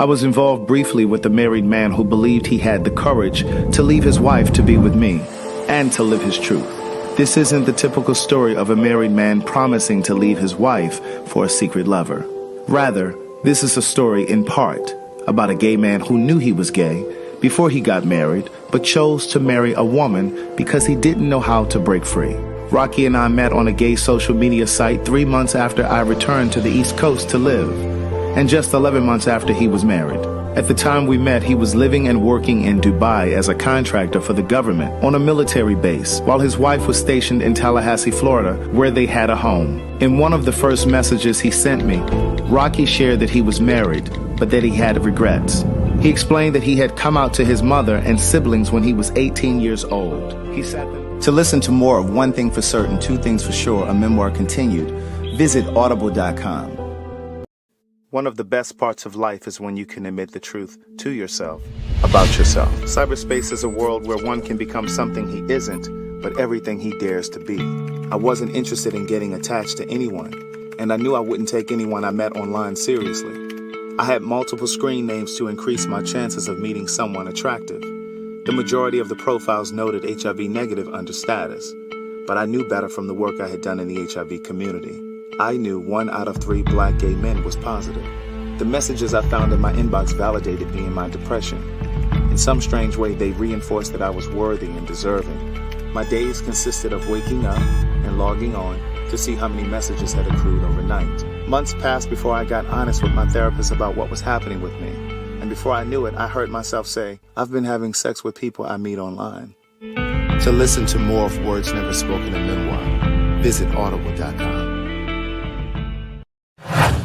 I was involved briefly with a married man who believed he had the courage to leave his wife to be with me and to live his truth. This isn't the typical story of a married man promising to leave his wife for a secret lover. Rather, this is a story in part about a gay man who knew he was gay before he got married, but chose to marry a woman because he didn't know how to break free. Rocky and I met on a gay social media site 3 months after I returned to the East Coast to live, and just 11 months after he was married. At the time we met, he was living and working in Dubai as a contractor for the government on a military base, while his wife was stationed in Tallahassee, Florida, where they had a home. In one of the first messages he sent me, Rocky shared that he was married, but that he had regrets. He explained that he had come out to his mother and siblings when he was 18 years old. He sat there. To listen to more of One Thing for Certain, Two Things for Sure, a memoir continued, visit audible.com. One of the best parts of life is when you can admit the truth to yourself about yourself. Cyberspace is a world where one can become something he isn't, but everything he dares to be. I wasn't interested in getting attached to anyone, and I knew I wouldn't take anyone I met online seriously. I had multiple screen names to increase my chances of meeting someone attractive. The majority of the profiles noted HIV negative under status, but I knew better from the work I had done in the HIV community. I knew 1 out of 3 black gay men was positive. The messages I found in my inbox validated me in my depression. In some strange way, they reinforced that I was worthy and deserving. My days consisted of waking up and logging on to see how many messages had accrued overnight. Months passed before I got honest with my therapist about what was happening with me. And before I knew it, I heard myself say, I've been having sex with people I meet online. To listen to more of Words Never Spoken in Memoir, visit audible.com.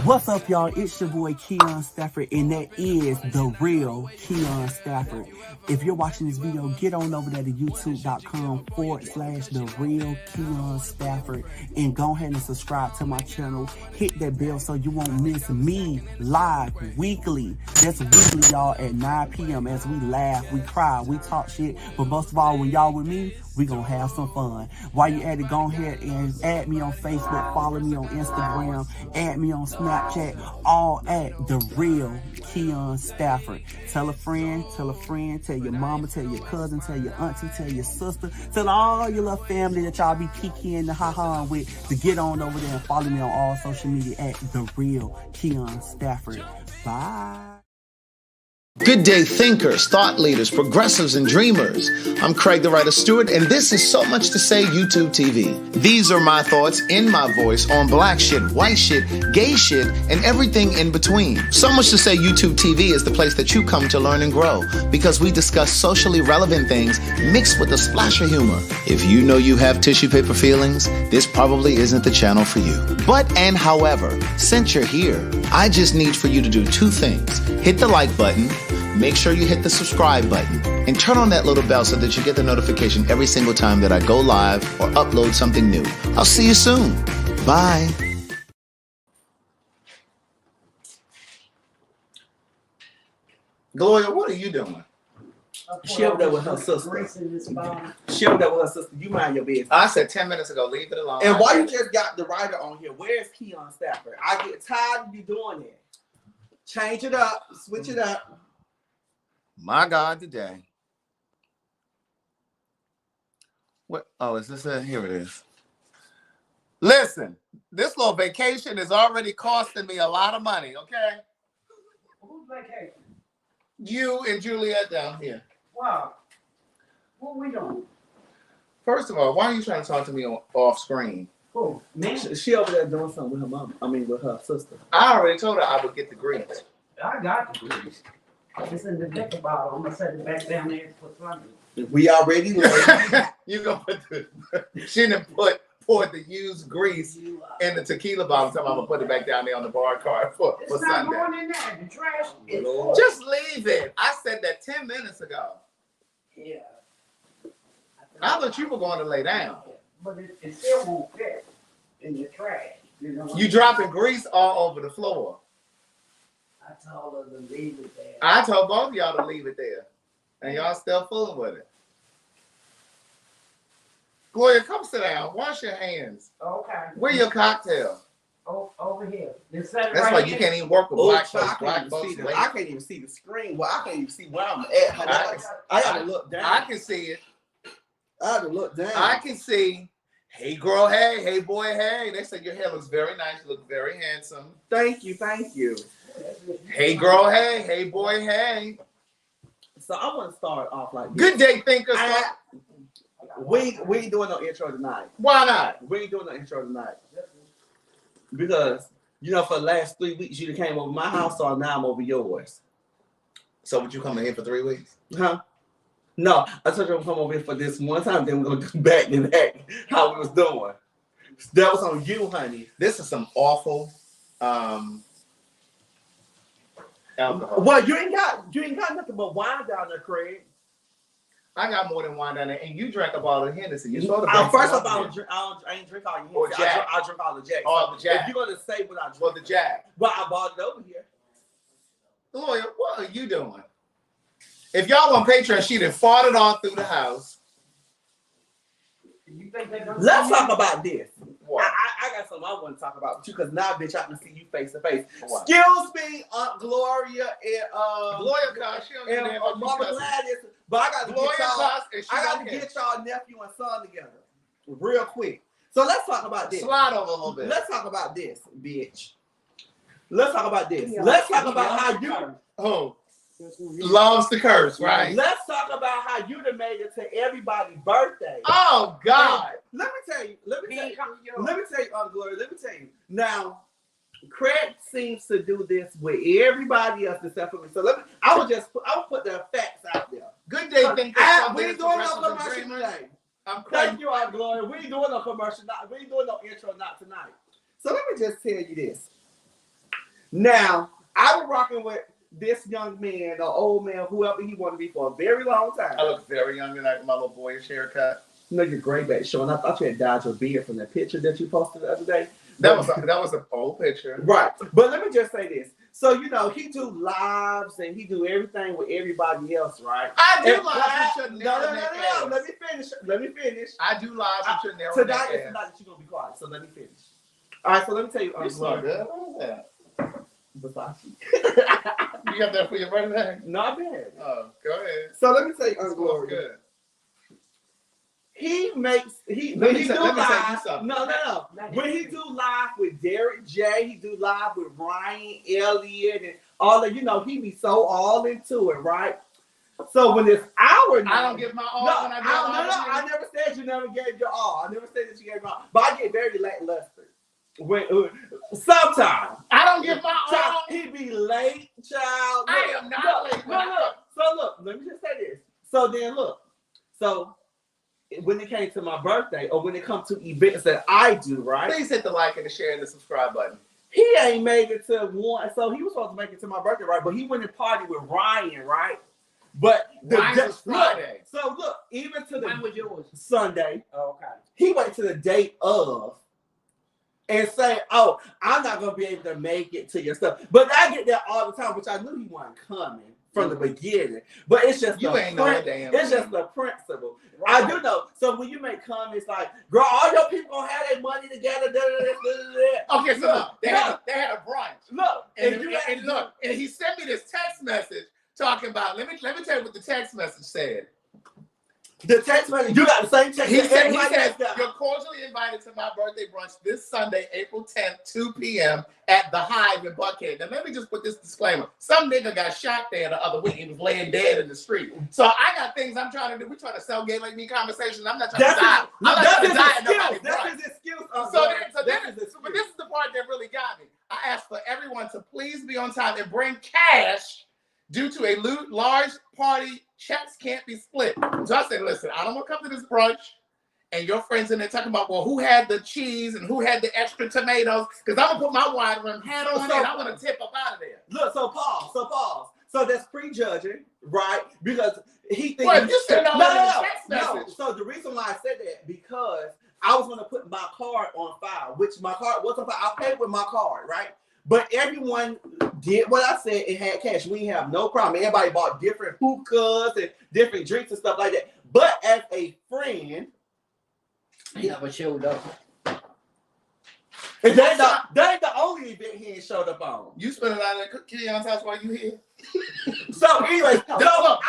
What's up, y'all? It's your boy, Keon Stafford, and that is the real Keon Stafford. If you're watching this video, get on over there to youtube.com/the real Keon Stafford and go ahead and subscribe to my channel. Hit that bell so you won't miss me live weekly. That's weekly, y'all, at 9 p.m. as we laugh, we cry, we talk shit. But most of all, when y'all with me, we gonna have some fun. While you at it, go ahead and add me on Facebook, follow me on Instagram, add me on Snapchat, all at the real Keon Stafford. Tell a friend, tell your mama, tell your cousin, tell your auntie, tell your sister, tell all your little family that y'all be kicking and ha-ha with to get on over there and follow me on all social media at the real Keon Stafford. Bye. Good day, thinkers, thought leaders, progressives, and dreamers. I'm Craig the Writer Stewart, and this is So Much to Say YouTube TV. These are my thoughts in my voice on black shit, white shit, gay shit, and everything in between. So Much to Say YouTube TV is the place that you come to learn and grow, because we discuss socially relevant things mixed with a splash of humor. If you know you have tissue paper feelings, this probably isn't the channel for you. But and however, since you're here, I just need for you to do 2 things. Hit the like button, make sure you hit the subscribe button, and turn on that little bell so that you get the notification every single time that I go live or upload something new. I'll see you soon. Bye. Gloria, what are you doing? She over there with her sister. She over there with her sister. You mind your business. I said 10 minutes ago, leave it alone. And why you just got the writer on here? Where's Keon Stafford? I get tired of you doing it. Change it up. Switch it up. My God, today. What? Oh, is this it? Here it is. Listen, this little vacation is already costing me a lot of money, okay? Who's vacation? You and Juliet down here. Wow. What we doing? First of all, why are you trying to talk to me off screen? Who? Me? She over there doing something with her mom. I mean, with her sister. I already told her I would get the grease. I got the grease. It's in the liquor bottle. I'm gonna set it back down there for Sunday. We already learned. You gonna put she done poured the used grease in the tequila bottle. So I'm gonna put it back down there on the bar card for It's not Sunday. going in there. The trash is full. Just leave it. I said that 10 minutes ago. Yeah. I thought you were going to lay down. But it still won't fit in the trash. You know what You I'm dropping grease all over the floor. I told her to leave it there. I told both of y'all to leave it there. And y'all still fooling with it. Gloria, come sit down. Wash your hands. Okay. Where your cocktail? Over here. That's why you can't even work with black folks. I can't even see the screen. Well, I can't even see where I'm at. I gotta look down. I can see it. I have to look down. I can see. Hey girl, hey, hey boy, hey. They said your hair looks very nice. You look very handsome. Thank you, thank you. Hey girl, hey, hey boy, hey. So I want to start off like this. Good day, thinkers. We ain't doing no intro tonight. Why not? We ain't doing no intro tonight. Because, you know, for the last 3 weeks, you came over my house, so now I'm over yours. So would you come in here for 3 weeks? Huh? No, I told you I'm come over here for this one time, then we're going to do back and back how we was doing. That was on you, honey. This is some awful alcohol. Well, you ain't got nothing but wine down there, Craig. I got more than wine down there, and you drank a bottle of Hennessy. You saw the first of all, I ain't drink all your Hennessy. I drink all the Jack. All the Jack. If you're going to say what I drink. Well, the Jack. Well, I bought it over here. Gloria, what are you doing? If y'all on Patreon, she done fought it on through the house. Let's talk about this. What? I got something I want to talk about with you because now, bitch, I can see you face to face. What? Excuse me, Aunt Gloria and Gloria, and Mama Gladys, but I got to Gloria get y'all nephew and son together real quick. So let's talk about this. Slide over a little bit. Let's talk about this, bitch. Let's talk about this. Let's talk about how you loves to curse, right? Let's talk about how you done made it to everybody's birthday. Oh God! Let me tell you, Aunt Gloria. Let me tell you. Now, Craig seems to do this with everybody else except for me. So I will put the facts out there. Good day, we ain't doing no commercial today. Thank you, Aunt Gloria. We ain't doing no commercial. We ain't doing no intro not tonight. So let me just tell you this. Now, I've been rocking with this young man, or old man, whoever he want to be for a very long time. I look very young and I got my little boyish haircut. No, you're great back showing. I thought you had dyed your beard from that picture that you posted the other day. That was an old picture. Right. But let me just say this. So, you know, he do lives and he do everything with everybody else, right? I do lives. No. Let me finish. I do lives with your narrow tonight is the night that you're going to be quiet, so let me finish. All right, so let me tell you. You smell good. What is that? Versace. You got that for your birthday? Not bad. Oh, go ahead. So let me tell you, Aunt Gloria. Good. When he do live with Derek J, he do live with Ryan Elliott and all that, you know, he be so all into it, right? So when it's our night, I don't give my all when I do I never said you never gave your all. I never said that you gave your all. But I get very lackluster. Sometimes I don't give my all. He be late, child. I am not late. Look, let me just say this. So when it came to my birthday, or when it comes to events that I do, right? Please hit the like and the share and the subscribe button. He ain't made it to one, so he was supposed to make it to my birthday, right? But he went and partied with Ryan, right? But mine was Friday. Look, even to the when was yours? Sunday. Oh, okay. He went to the date of and say, "Oh, I'm not gonna be able to make it to your stuff." But I get that all the time, which I knew he wasn't coming from the beginning. But it's just it's just the principle. Right. I do know. So when you make comments like, "Girl, all your people gonna have their money together," okay, so they had a brunch. Look, and he sent me this text message talking about. Let me tell you what the text message said. The text message, you got the same text. He said, "You're cordially invited to my birthday brunch this Sunday, April 10th, 2 p.m. at the Hive in Buckhead." Now, let me just put this disclaimer. Some nigga got shot there the other week and was laying dead in the street. So I got things I'm trying to do. We're trying to sell gay like me conversations. I'm not trying to die. I'm not trying to die at nobody's brunch. That's his excuse. But this is the part that really got me. I asked for everyone to please be on time and bring cash. Due to a large party, checks can't be split. So I said, listen, I don't want to come to this brunch and your friends in there talking about, well, who had the cheese and who had the extra tomatoes? Because I'm going to put my wide rim hat on and I'm going to tip up out of there. Look, so pause. So that's prejudging, right? Because he thinks... Well, you said no. So the reason why I said that, because I was going to put my card on file, which my card was on file. I paid with my card, right? But everyone did what I said and had cash. We have no problem. Everybody bought different hookahs and different drinks and stuff like that. But as a friend, he never showed up. And that ain't the only event he ain't showed up on. You spent a lot at Keon's house while you here. So anyway, I'm gonna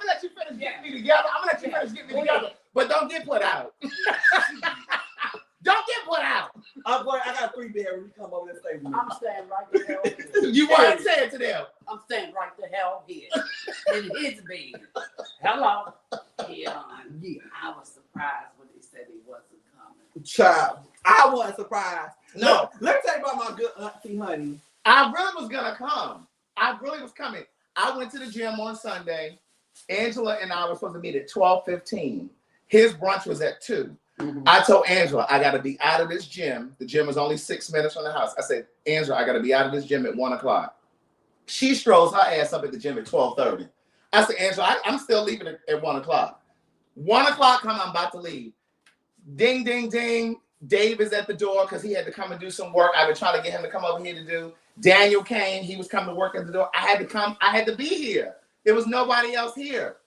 let you finish getting me together. I'm gonna let you finish getting me together. But don't get put out. Don't get put out. I got 3 bedrooms. Come over and stay with me. I'm staying right the hell here. You want to say it to them. I'm staying right the hell here. In his bed. Hello. Yeah, I was surprised when they said he wasn't coming. Child, I wasn't surprised. No. Let me tell you about my good auntie, honey. I really was gonna come. I really was coming. I went to the gym on Sunday. Angela and I were supposed to meet at 12:15. His brunch was at 2. Mm-hmm. I told Angela, I gotta be out of this gym. The gym is only 6 minutes from the house. I said, Angela, I gotta be out of this gym at 1 o'clock. She strolls her ass up at the gym at 12:30. I said, Angela, I'm still leaving at 1 o'clock. 1 o'clock come, I'm about to leave. Ding, ding, ding. Dave is at the door because he had to come and do some work. I've been trying to get him to come over here to do. Daniel came. He was coming to work at the door. I had to come. I had to be here. There was nobody else here.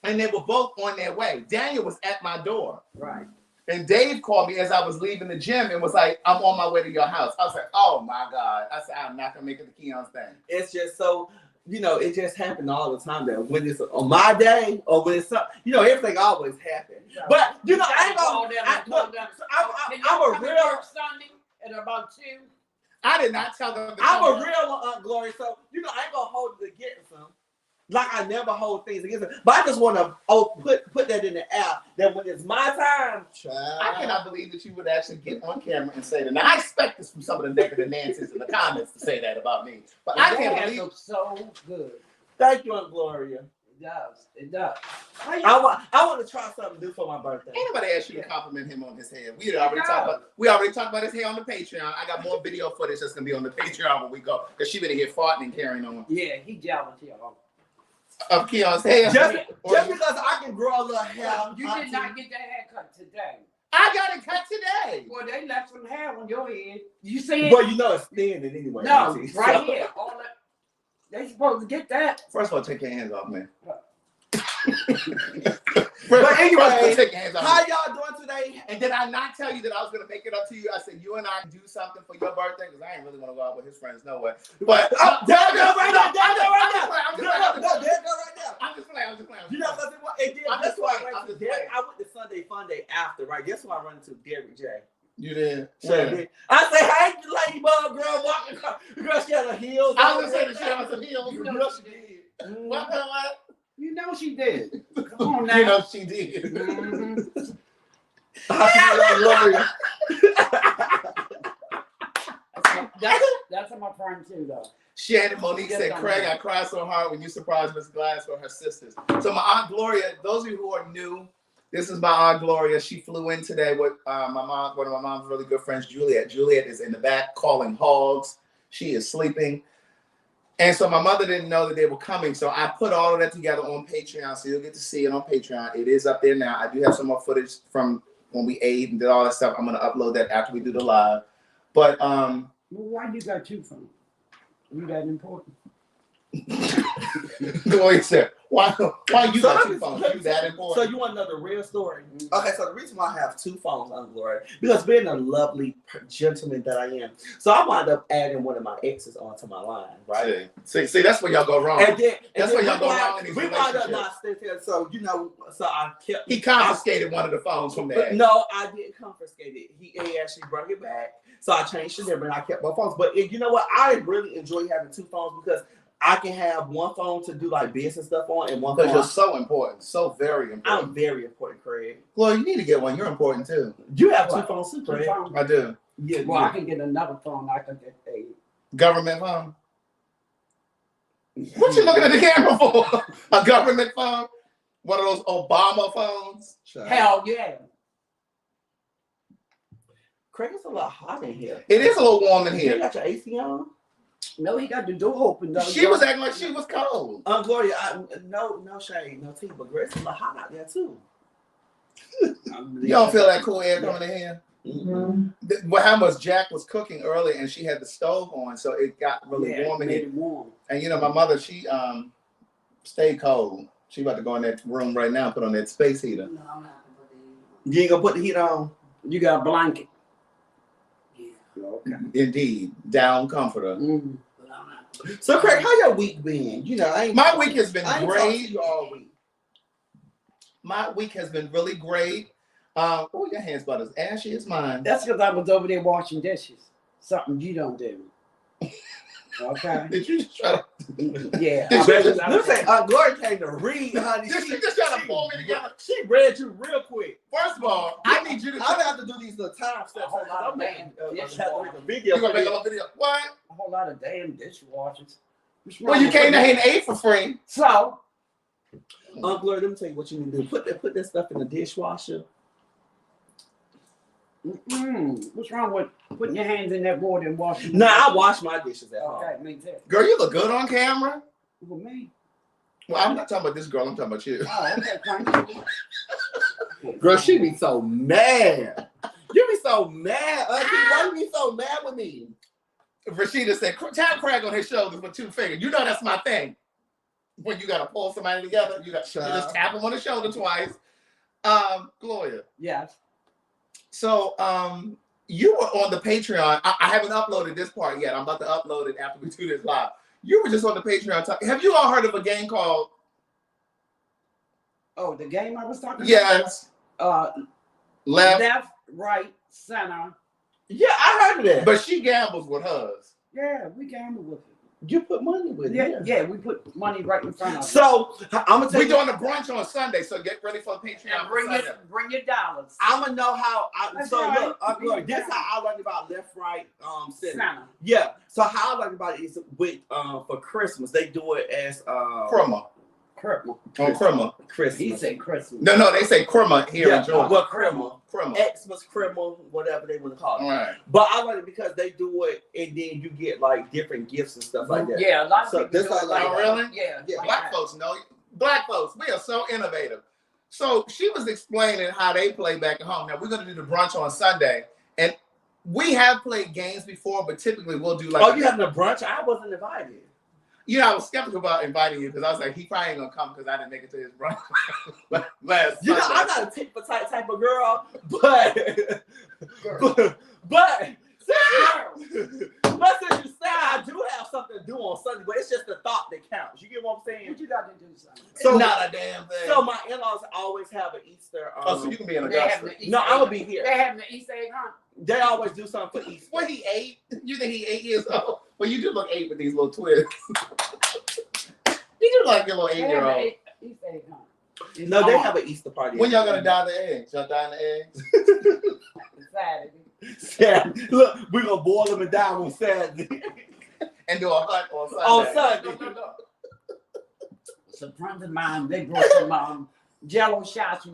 And they were both on their way. Daniel was at my door. Right. And Dave called me as I was leaving the gym and was like, I'm on my way to your house. I was like, oh my God. I said, I'm not going to make it to Keon's thing. It's just so, it just happened all the time that when it's on my day or when it's, everything always happens. But, I ain't going to, I'm a real Sunday at about 2. I did not tell them. I'm a real one, Aunt Gloria. So, I ain't going to hold it against them. Like I never hold things against them. But I just want to put that in the air that when it's my time, child. I cannot believe that you would actually get on camera and say that. Now, I expect this from some of the negative Nancy's in the comments to say that about me. But I can't believe it. So good. Thank you, Aunt Gloria. It does. I want to try something new for my birthday. Ain't nobody asked you to compliment him on his hair. We already talked about his hair on the Patreon. I got more video footage that's gonna be on the Patreon when we go because she been here farting and carrying on. Yeah, he jealous, y'all. Of Keon's hair. Just because I can grow a little hair. You did not get that haircut today. I got it cut today. Well, they left some hair on your head. You see it? Well, it's thinning anyway. No, right here. All that. They supposed to get that. First of all, take your hands off, man. But anyway, take your hands off. How y'all doing today? And did I not tell you that I was going to make it up to you? I said, you and I do something for your birthday because I ain't really want to go out with his friends, no way. But there go right now. I'm just playing. That's why I went to Sunday Fun Day after, right? Guess who I run into? Derek J. You did? Yeah. I say, hey, ladybug girl walking across. Because she had her heels. I was going to say that she had some heels. You know she did. What? You know she did. Come on now. You know she did. Mm-hmm. Gloria. That's my friend too, though. Shannon Monique said, Craig, I cried so hard when you surprised Miss Gladys for her sisters. So my Aunt Gloria, those of you who are new, this is my Aunt Gloria. She flew in today with one of my mom's really good friends, Juliet. Juliet is in the back calling hogs. She is sleeping. And so my mother didn't know that they were coming. So I put all of that together on Patreon. So you'll get to see it on Patreon. It is up there now. I do have some more footage from when we ate and did all that stuff. I'm going to upload that after we do the live. But well, why you got 2 phones? You that important? Gloria said, why you got 2 phones? You that important? So you want to know the real story? Okay, so the reason why I have 2 phones, Aunt Gloria, because being a lovely gentleman that I am, so I wound up adding one of my exes onto my line, right? See, that's where y'all go wrong. That's where y'all go wrong in these relationships. We wound up not staying there, so so I kept. He confiscated one of the phones from there. No, I didn't confiscate it. He actually brought it back, so I changed the number and I kept my phones. But you know what? I really enjoy having 2 phones because I can have one phone to do like business stuff on and one phone. Because you're so important. So very important. I'm very important, Craig. Well, you need to get one. You're important too. You have 2 phones too, Craig. I do. Yeah. Well, I can get another phone. I can get a government phone. What you looking at the camera for? A government phone? One of those Obama phones? Hell yeah. Craig, it's a little hot in here. It is a little warm in here. You got your AC on? No, he got the door open. Though. She was acting like she was cold. Gloria, no shade, no tea, but Grace, it's a little hot out there too. You don't feel that cool air coming in here? Mm-hmm. Well, how much Jack was cooking early and she had the stove on, so it got really warm in here. Warm. And my mother, she stayed cold. She about to go in that room right now and put on that space heater. No, I'm not. You ain't gonna put the heat on? You got a blanket. Yeah. Okay. Indeed, down comforter. Mm-hmm. So, Craig, how your week been? You know, My week has been I ain't great. talked to you all week. My week has been really great. Oh, your hand's about as ashy as mine. That's because I was over there washing dishes. Something you don't do. Okay. Did you just try to? Yeah. Did you Let's say Gloria came to read, honey. She just trying to pull me together. She read you real quick. First of all, I need you to. I'm gonna have to do these little time steps. A whole lot of I'm making damn a video. You're gonna make a little video. What? A whole lot of damn dishwashers. Well, you came down here and ate for free. So, Gloria, let me tell you what you need to do. Put that stuff in the dishwasher. what's wrong with putting your hands in that water and washing? Nah, I wash my dishes at home. Okay, me too. Girl, you look good on camera. For me. Well, I'm not talking about this girl. I'm talking about you. Oh, okay, thank you. Girl, she be so mad. You be so mad, Auntie. Why you be so mad with me? Rashida said, tap Craig on his shoulders with 2 fingers. You know that's my thing. When you gotta pull somebody together, you just tap them on the shoulder twice. Gloria. Yes. So you were on the Patreon. I haven't uploaded this part yet. I'm about to upload it after we do this live. You were just on the Patreon. Have you all heard of a game called? Oh, the game I was talking Yes. about? Left, right, center. Yeah, I heard of that. but she gambles with hers. Yeah, we gamble with it. You put money with it. Yeah, we put money right in front of us. So I'm gonna tell We're you. doing a brunch on Sunday, so get ready for the Patreon. And bring your dollars. I'm gonna know how. That's So right. look, this is how I learned about left, right, center. Center. Yeah. So how I learned about it is with for Christmas they do it as Crema. Crema. On Crema. Christmas. He said Christmas. No, they say Crema here in Georgia. Well, Crema. Crema. Xmas, Crema, whatever they want to call it. All right. But I learned it because they do it and then you get like different gifts and stuff like that. Yeah, a lot of So people this do it like- Oh, really? Yeah. Yeah, like Black that. folks know. Black folks, we are so innovative. So she was explaining how they play back at home. Now we're gonna do the brunch on Sunday, and we have played games before, but typically we'll do like. Oh, you having a brunch? I wasn't invited. You know, I was skeptical about inviting you because I was like, he probably ain't gonna come because I didn't make it to his brunch last You know, Sunday. I'm not a tip for type of girl, but since you say I do have something to do on Sunday, but it's just the thought that counts. You get what I'm saying? What you got to do something? So not a damn thing. So my in-laws always have an Easter. So you can be in They Augusta. having the East No, egg- I'm gonna be here. They having the East egg hunt. They always do something for Easter. What, he 8? You think he 8 years old? Well, you do look 8 with these little twins. You do like your little They having 8-year-old. the East egg hunt. It's No, they on have an Easter party. When y'all gonna dye the eggs? Y'all dyeing the eggs? Saturday. Saturday. Look, we're gonna boil them and dye them on Saturday. And do a hunt on Sunday. On Sunday. Some friends of mine, they brought some Jello shots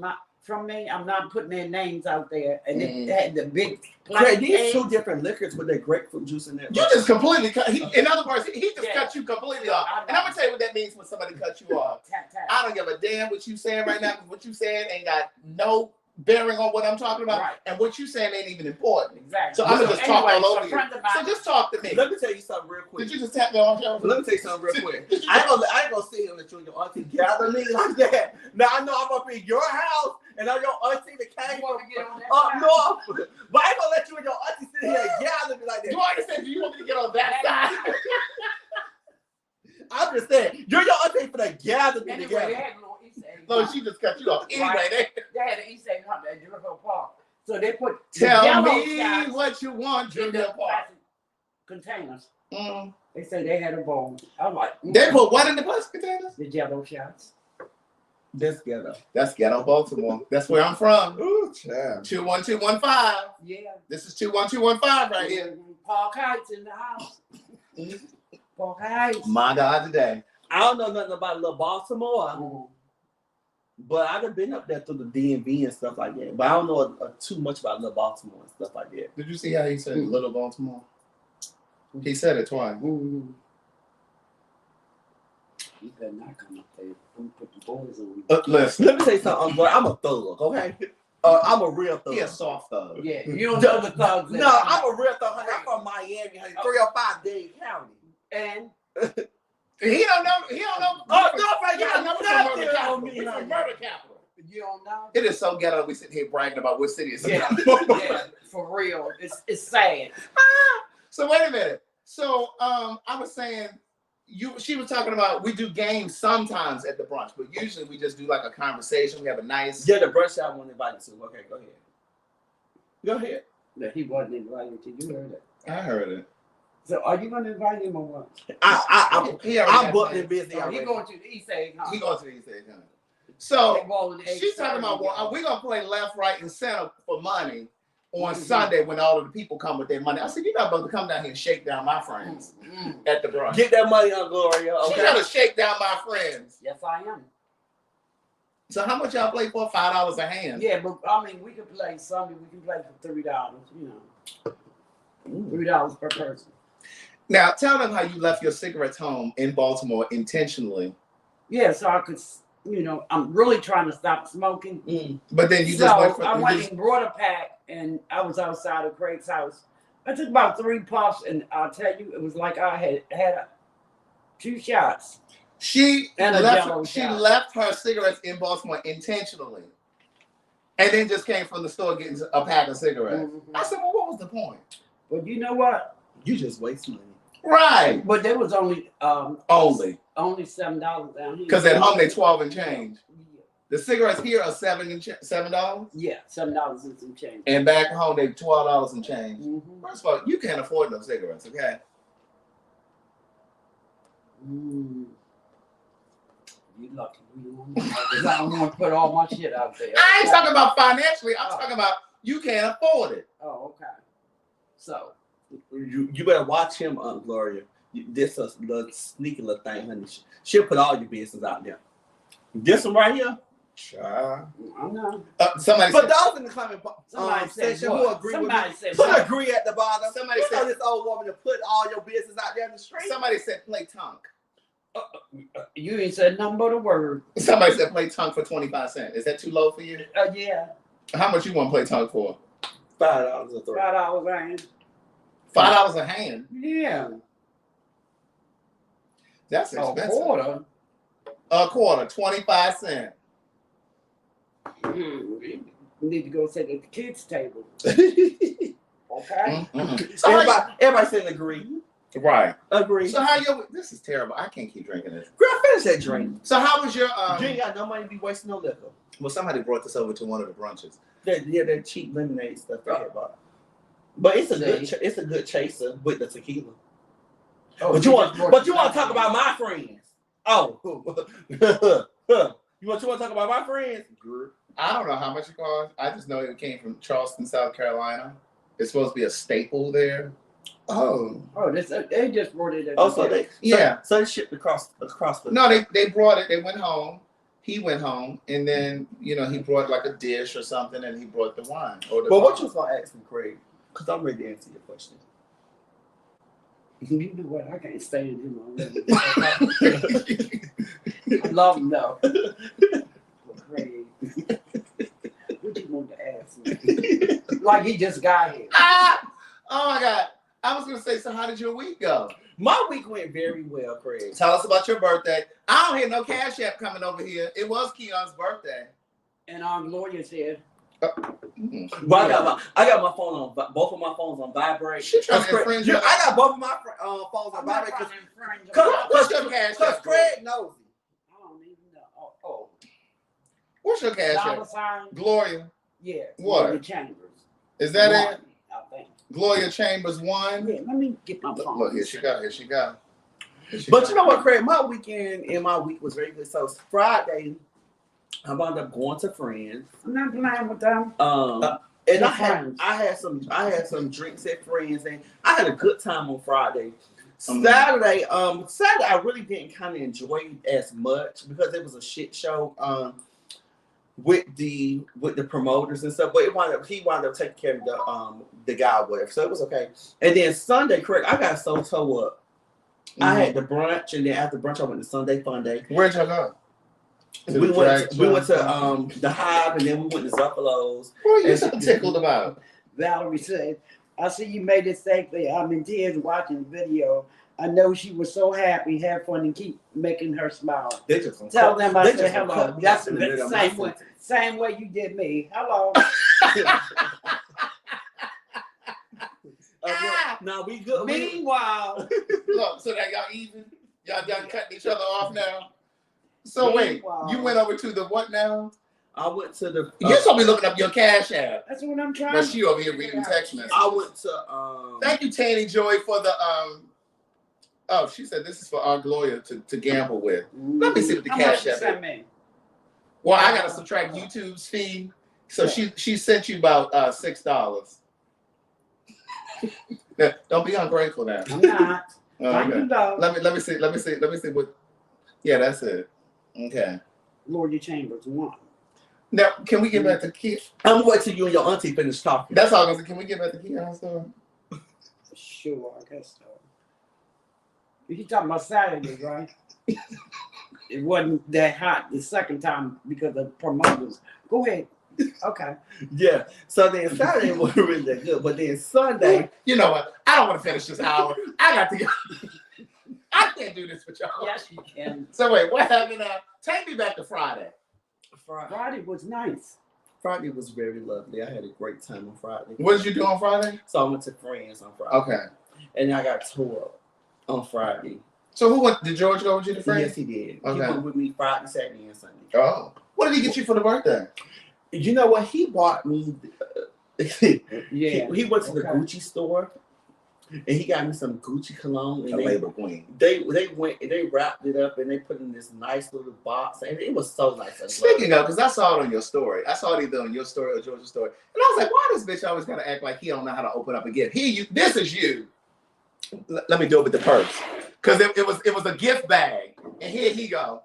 from me. I'm not putting their names out there, and it had the big Craig, plastic these eggs. 2 different liquors with their grapefruit juice in there. You just completely cut. In other words, he just Yeah. cut you completely off. I know. And I'm gonna tell you what that means when somebody cuts you off. Tap, tap. I don't give a damn what you saying right now. 'Cause what you saying ain't got no bearing on what I'm talking about, Right. and what you saying ain't even important. Exactly. So I'm gonna just talk all over some you. friends of mine, So just talk to me. Let me tell you something real quick. Did you just tap me on the shoulder? Let me tell you something real quick. I ain't gonna sit here and let you and your auntie gather me like that. Now I know I'm up in your house and I'm your auntie that came You want to get on that up side? north. But I ain't gonna let you and your auntie sit here and gather me like that. Do I understand? Do you want me to get on that side? I'm just saying, you're your auntie for that gather me Anyway, together. they had a little East egg No, hunt. she just cut you off. Anyway, Right. They had an East egg hunt at Jericho Park. So they put the tell Jell-O me shots what you want, in the Junior Park. plastic containers. Mm. They said they had a bowl. I'm like, They put what in the plastic containers? the Jell-O shots. This ghetto. That's Ghetto, Baltimore. That's where I'm from. Ooh, child. 21215. Yeah. This is 21215 right here. Park Heights in the house. Park Heights. My God, today. I don't know nothing about little Baltimore, Mhm. but I've been up there through the DMV and stuff like that. But I don't know too much about little Baltimore and stuff like that. Did you see how he said Little Baltimore? He said it twice. Mhm. You better not come up there. I'm put the boys on. Listen, Let me say something, boy. I'm a thug, okay? I'm a real thug. he a soft thug. Yeah, you don't know the thugs. No, I'm a real thug, honey. I'm from Miami, honey. 305 Dade County. And He don't know. He don't know. Oh, no, Yeah, I know you it's a murder got capital. on me, It's a honey. murder capital. you don't No. It is so ghetto. We sit here bragging about what city it's in. Yeah, for real. It's sad. So wait a minute. So I was saying, she was talking about we do games sometimes at the brunch, but usually we just do like a conversation. We have a nice. Yeah, the brunch I want to invite you to. Okay, go ahead. Go ahead. That he wasn't invited to. You heard it. I heard it. So are you going to invite him or what? I'm booked and busy. He already. going to the East Egg, huh? He goes to the East Egg Hunt. So She's she's talking about we're gonna play left, right, and center for money on Sunday when all of the people come with their money. I said, you're not supposed to come down here and shake down my friends at the brunch. Get that money on Gloria. Okay. She's trying to shake down my friends. Yes, I am. So how much y'all play for? $5 a hand. Yeah, but I mean, we can play Sunday. We can play for $3. You know, $3 per person. Now tell them how you left your cigarettes home in Baltimore intentionally. Yeah, so I could. You know, I'm really trying to stop smoking. But then you so just went for, I went and brought a pack, and I was outside of Craig's house. I took about 3 puffs, and I'll tell you, it was like I had 2 shots. She left her cigarettes in Baltimore intentionally, and then just came from the store getting a pack of cigarettes. I said, well, what was the point? But you know what? You just waste money. Right. But there was only $7 down here. Because at home they 12 and change. The cigarettes here are $7. Yeah, $7 and some change. And back home they $12 and change. First of all, you can't afford those cigarettes, okay? You lucky. Because I don't want to put all my shit out there. I ain't talking about financially. I'm talking about you can't afford it. Oh, okay. So You better watch him, Gloria. This is a little sneaky little thing, honey. She'll put all your business out there. This one right here. Sure. I know. Somebody But said, those in the comment section who agree with me, put agree at the bottom. Somebody you said know this old woman to put all your business out there in the street. somebody said play tongue. You ain't said nothing but a word. Somebody said play tongue for 25 cents. Is that too low for you? Yeah. How much you want to play tongue for? $5 a throw. $5 a hand. $5 a hand. Yeah. That's expensive. A quarter. A quarter, 25 cents. We need to go sit at the kids' table. Okay. So everybody saying agree. Right. Agree. So how you? This is terrible. I can't keep drinking this. Girl, finish that drink. So how was your? You ain't got no money to be wasting no liquor. Well, somebody brought this over to one of the brunches. That cheap lemonade stuff they had bought. But it's a good chaser with the tequila. Oh, But you want to talk about my friends? Oh, you want to talk about my friends? I don't know how much it cost. I just know it came from Charleston, South Carolina. It's supposed to be a staple there. Oh, they just brought it. So they shipped across the. No, they brought it. They went home. He went home, and then he brought like a dish or something, and he brought the wine. But what you was gonna ask me, Craig? Because I'm ready to answer your question. You know what? I can't stand him already. I love him though. Craig. What you want to ask me? Like he just got here. Oh my God. I was gonna say, so how did your week go? My week went very well, Craig. Tell us about your birthday. I don't hear no Cash App coming over here. It was Keon's birthday. And Gloria said. Well, I got my phone on both of my phones on vibrate. She trying to infringe your. I got both of my phones on vibrate What's your Cash App? Craig knows. I don't even know. Oh. What's your Cash App? Gloria. Yeah. What? Gloria Chambers. Is that one, it? I think. Gloria Chambers 1. Yeah, let me get my phone. Look, here she go. But you know what, Craig? My weekend and my week was very good. So Friday, I wound up going to friends. I'm not playing with them. And I had some drinks at friends, and I had a good time on Friday. Saturday, I really didn't kind of enjoy it as much because it was a shit show. With the promoters and stuff, but he wound up taking care of the guy, whatever. So it was okay. And then Sunday, Craig, I got so toe up. I had the brunch, and then after brunch, I went to Sunday Fun Day. Where'd y'all go? We went to the Hive, and then we went to Zuffalo's. What are you so tickled about? Valerie said, I see you made it safely. I'm in tears watching the video. I know she was so happy, have fun, and keep making her smile. They just Tell them I they said just hello. cut me That's off in the middle of my same way you did me. Hello. Now we good. Meanwhile, Look, so that y'all even? Y'all done cutting each other off now? So wait, you went over to the what now? I went to the. You're supposed to be looking up your Cash App. that's what I'm trying But to she over here reading text messages. I went to. Thank you, Tanny Joy, for the Oh, she said this is for our Gloria to gamble with. Let me see what the How Cash much App you is. sent me? Well, I gotta subtract YouTube's fee, so she sent you about $6. Don't be ungrateful now. I'm not. Thank Okay. you, though. Let me see what. Yeah, that's it. Okay. Gloria Chambers 1. Now, can we get back to Keith? I'm waiting till you and your auntie finish talking. That's all I was. Can we get back to Keith story? Sure, I guess so. You talking about Saturday, right? It wasn't that hot the second time because of promoters. Go ahead. Okay. Yeah. So then Saturday wasn't really that good, but then Sunday. You know what? I don't want to finish this hour. I got to go. I can't do this with y'all. Yes, you can. So wait, what happened now? Take me back to Friday. Friday was nice. Friday was very lovely. I had a great time on Friday. What did you do on Friday? So I went to friends on Friday. Okay. And I got tore up on Friday. So who went? Did George go with you to friends? Yes, he did. Okay. He went with me Friday, Saturday, and Sunday. Oh. What did he get you for the birthday? You know what? He bought me. Yeah. He went to the Okay. Gucci store, and he got me some Gucci cologne. And labor queen. They wrapped it up and they put it in this nice little box, and it was so nice. Speaking of, because I saw it on your story. I saw it either on your story or George's story. And I was like, why does bitch always gotta act like he don't know how to open up a gift? This is you. Let me do it with the purse. Because it was a gift bag. And here he go.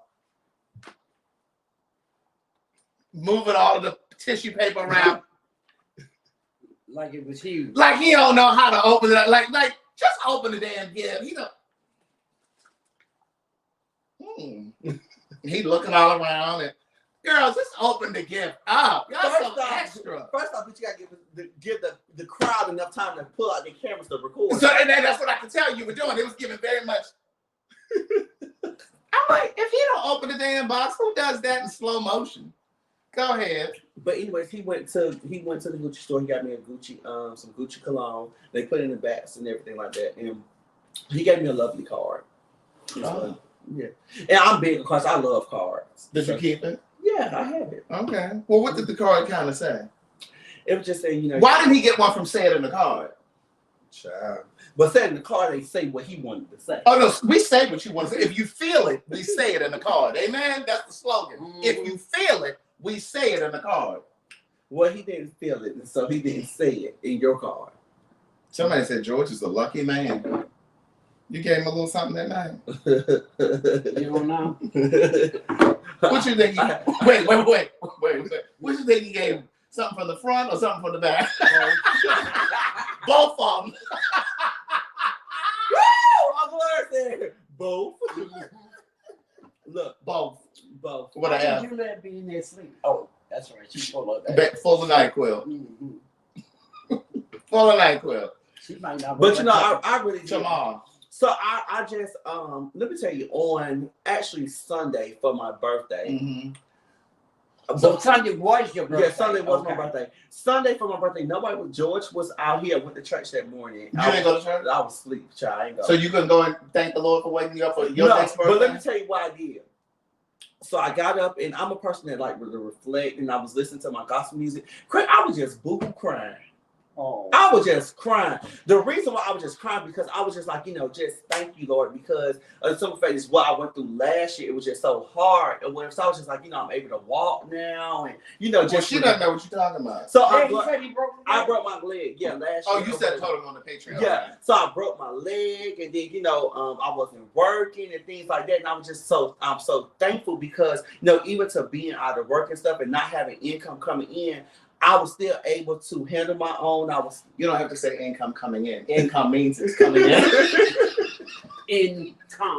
Moving all of the tissue paper around. Like it was huge. Like he don't know how to open it up. Like just open the damn gift. He don't. He looking all around and girls, just open the gift up. Y'all so extra. First off, you gotta give the crowd enough time to pull out their cameras to record. So and that's what I could tell you were doing. It was giving very much. I'm like, if he don't open the damn box, who does that in slow motion? Go ahead. But anyways, he went to the Gucci store. He got me a Gucci, some Gucci cologne. They put it in the bags and everything like that. And he gave me a lovely card. Oh. Yeah. And I'm big because I love cards. Did you keep it? Yeah, I have it. Okay. Well, what did the card kind of say? It was just saying, you know. Why didn't he get one from Say It in the Card? Child. But saying in the card, they say what he wanted to say. Oh, no, we say what you want to say. If you feel it, we say it in the card. Amen? That's the slogan. If you feel it, we say it in the card. Well, he didn't feel it, and so he didn't say it in your card. Somebody said George is a lucky man. You gave him a little something that night. You don't know? What you think? Wait. What you think he gave him? Something from the front or something from the back? Both of them. Woo! I'm there. Both. Look, both. What Why I have. did you let me in there sleep? Oh, that's right. She's full of that. Full of NyQuil. Mm-hmm. Full of NyQuil. She might not. But you know, I really did. Tomorrow. So I just let me tell you, on actually Sunday for my birthday. Mm-hmm. So Sunday was your birthday? Yeah, Sunday was my birthday. Sunday for my birthday, George was out here. Went to church that morning. You didn't go to church? I was asleep, child. I ain't go. So you couldn't go and thank the Lord for waking you up for your next birthday? But let me tell you what I did. So I got up, and I'm a person that like to reflect, and I was listening to my gospel music. I was just boo-hoo crying. Oh. I was just crying. The reason why I was just crying because I was just like, just thank you, Lord, because some of it is what I went through last year. It was just so hard. And so I was just like, I'm able to walk now, and just she doesn't know what you're talking about. So Yeah, he said he broke his leg. I broke my leg. Yeah, last year. Oh, you said told him on the Patreon. Yeah. Right. So I broke my leg, and then I wasn't working and things like that. And I was just I'm so thankful because even to being out of work and stuff and not having income coming in, I was still able to handle my own. You don't have to say income coming in. Income means it's coming in. Income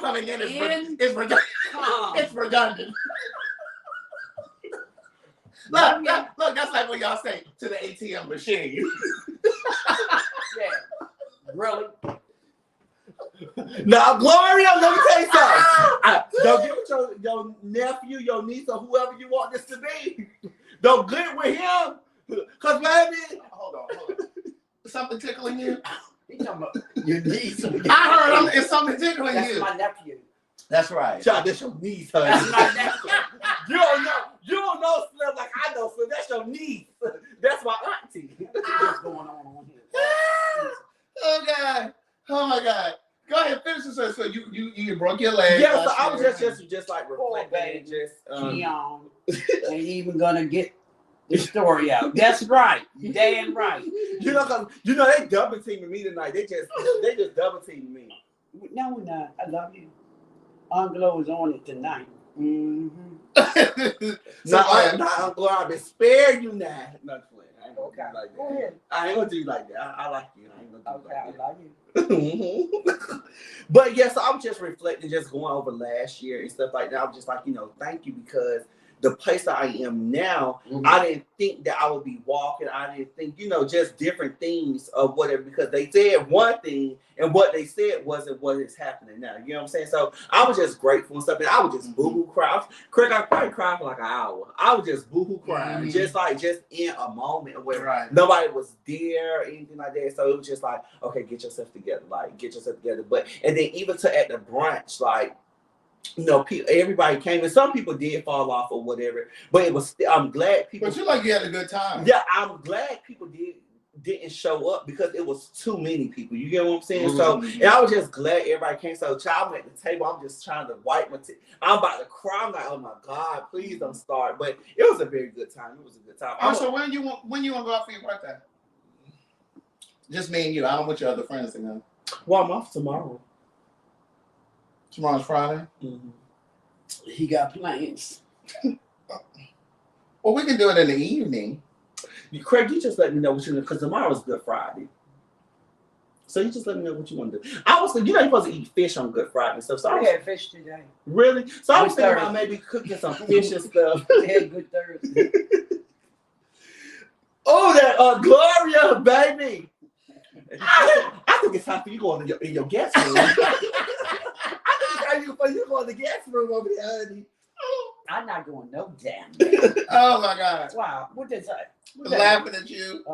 coming in is redundant. It's redundant. Look, that's like what y'all say to the ATM machine. Yeah. Really? Now, Gloria, let me tell you something. Don't get with your nephew, your niece, or whoever you want this to be. Don't get with him. Because, baby. Hold on. Something tickling you? He talking about your niece. I heard him. It's something tickling That's you. my nephew. That's right. Child, that's your niece, honey. That's my nephew. You don't know Slim like I know Slim. That's your niece. That's my auntie. What's going on here? Oh God. Oh my God. Go ahead, finish this. So you broke your leg. Yeah, so I was just like reflecting, Keon ain't even gonna get the story out. That's right. Damn right. You know, cause they double teaming me tonight. They just double teaming me. No, we're not. I love you. Anglo is on it tonight. Mm-hmm. I'm glad I've been spared you now. Not playing. I ain't gonna Okay. do like Go that. ahead. I ain't gonna do you like that. I like you. I ain't gonna do Okay, I like love you. that. But yes, I'm just reflecting, just going over last year and stuff like that. I'm just like, thank you, because the place that I am now, I didn't think that I would be walking. I didn't think, just different things of whatever, because they said one thing and what they said wasn't what is happening now. You know what I'm saying? So I was just grateful and stuff. And I would just boo-hoo cry. Craig, I probably cried for like an hour. I was just boo-hoo crying, just in a moment where nobody was there or anything like that. So it was just like, okay, get yourself together. But, and then even at the brunch, like, everybody came, and some people did fall off or whatever. But it was. I'm glad people. But you like you had a good time. Yeah, I'm glad people didn't show up because it was too many people. You get what I'm saying? So, and I was just glad everybody came. So, child, I'm at the table. I'm just trying to wipe my tears. I'm about to cry. I'm like, oh my God, please don't start. But it was a very good time. So when you want to go out for your birthday? Just me and you. I don't want your other friends to know. Well, I'm off tomorrow. Tomorrow's Friday. Mm-hmm. He got plans. Well, we can do it in the evening. Craig, you just let me know what you want, because tomorrow is Good Friday. So you just let me know what you want to do. I was, you're supposed to eat fish on Good Friday and stuff. So I had fish today. Really? So I was Good thinking about Thursday. maybe cooking some fish and stuff. I had Good Thursday. Oh, that Gloria, baby. I think it's time for you going in your guest room. I think it's time for you going to the guest room over there, honey. I'm not going no damn. Oh my God! Wow, what did I? Laughing at you.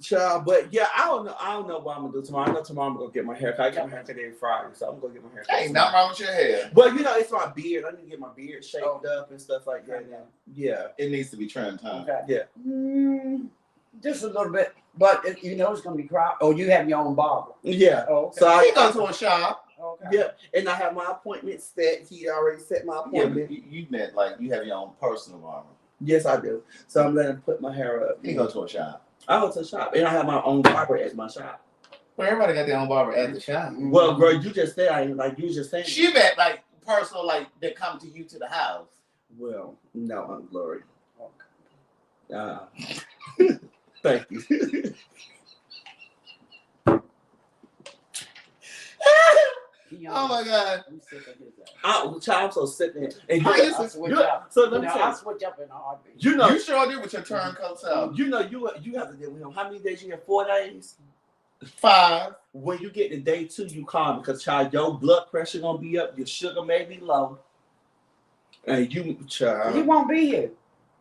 Child, but yeah, I don't know what I'm gonna do tomorrow. I know tomorrow I'm gonna get my hair cut. I get my hair cut every Friday, so I'm gonna get my hair cut. Ain't nothing wrong with your hair. But it's my beard. I need to get my beard shaped up and stuff like that. Yeah, it needs to be trimmed, huh? Okay. Yeah. Just a little bit, but it's gonna be crop. Oh, you have your own barber. Yeah. Oh, okay. So I go to a shop. Okay. Yeah, and I have my appointment set. He already set my appointment. Yeah, you meant like you have your own personal barber. Yes, I do. So I'm letting him put my hair up. You go to a shop. I go to a shop, and I have my own barber at my shop. Well, everybody got their own barber at the shop. Well, girl, you just said I ain't like you just saying. She meant like personal, like they come to you to the house. Well, no, I'm Gloria. Okay. Thank you. Oh my God! I'm so sick of it. And I'll switch up. So let me I'll say, switch up in a heartbeat. You sure did with your turncoat self. you have to deal with him. How many days you have? 4 days. 5. When you get to day 2, you calm, because child, your blood pressure gonna be up, your sugar may be low, and child. He won't be here.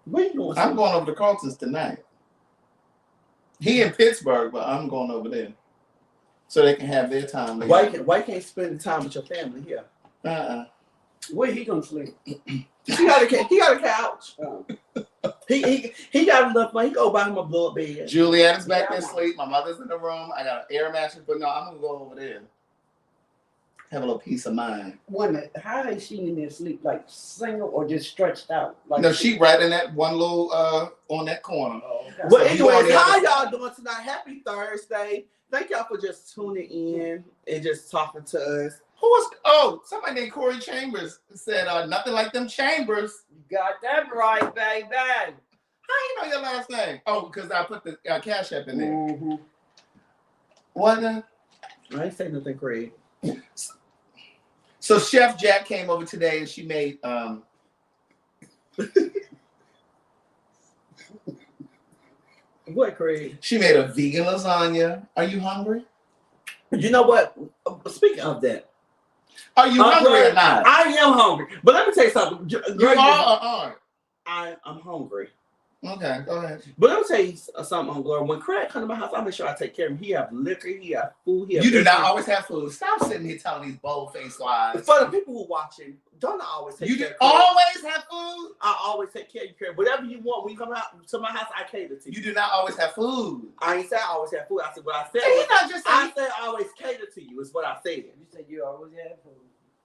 Where you going? I'm going over to Carlton's tonight. He in Pittsburgh, but I'm going over there so they can have their time. Why can't you spend the time with your family here? Where he gonna sleep? He got a couch. Oh. He got enough money. He go buy him a blow up bed. Juliet is back there asleep. My mother's in the room. I got an air mattress, but no, I'm gonna go over there. Have a little peace of mind. Wait a minute, how is she in there sleep? Like single or just stretched out? Like No, she right in that one little on that corner. Oh, okay. Well, So you on anyways, the how other y'all doing tonight? Happy Thursday. Thank y'all for just tuning in and just talking to us. Somebody named Corey Chambers said nothing like them Chambers. You got that right, baby. How you know your last name? Oh, because I put the Cash App in there. Mm-hmm. What? I ain't saying nothing, Craig. So Chef Jack came over today and she made What, Craig? She made a vegan lasagna. Are you hungry? You know what? Speaking of that, are you hungry or not? I am hungry. But let me tell you something. You are or aren't? I'm hungry. Okay, go ahead. But let me tell you something, on Gloria. When Craig come to my house, I make sure I take care of him. He have liquor, he have food, You do not always have food. Stop sitting here telling these bold-faced lies. For the people who watching, don't I always take care of you? Always have food? I always take care of you. Whatever you want, when you come out to my house, I cater to you. You do not always have food. I ain't say I always have food. I said what I said. I said I always cater to you, is what I said. You said you always have food.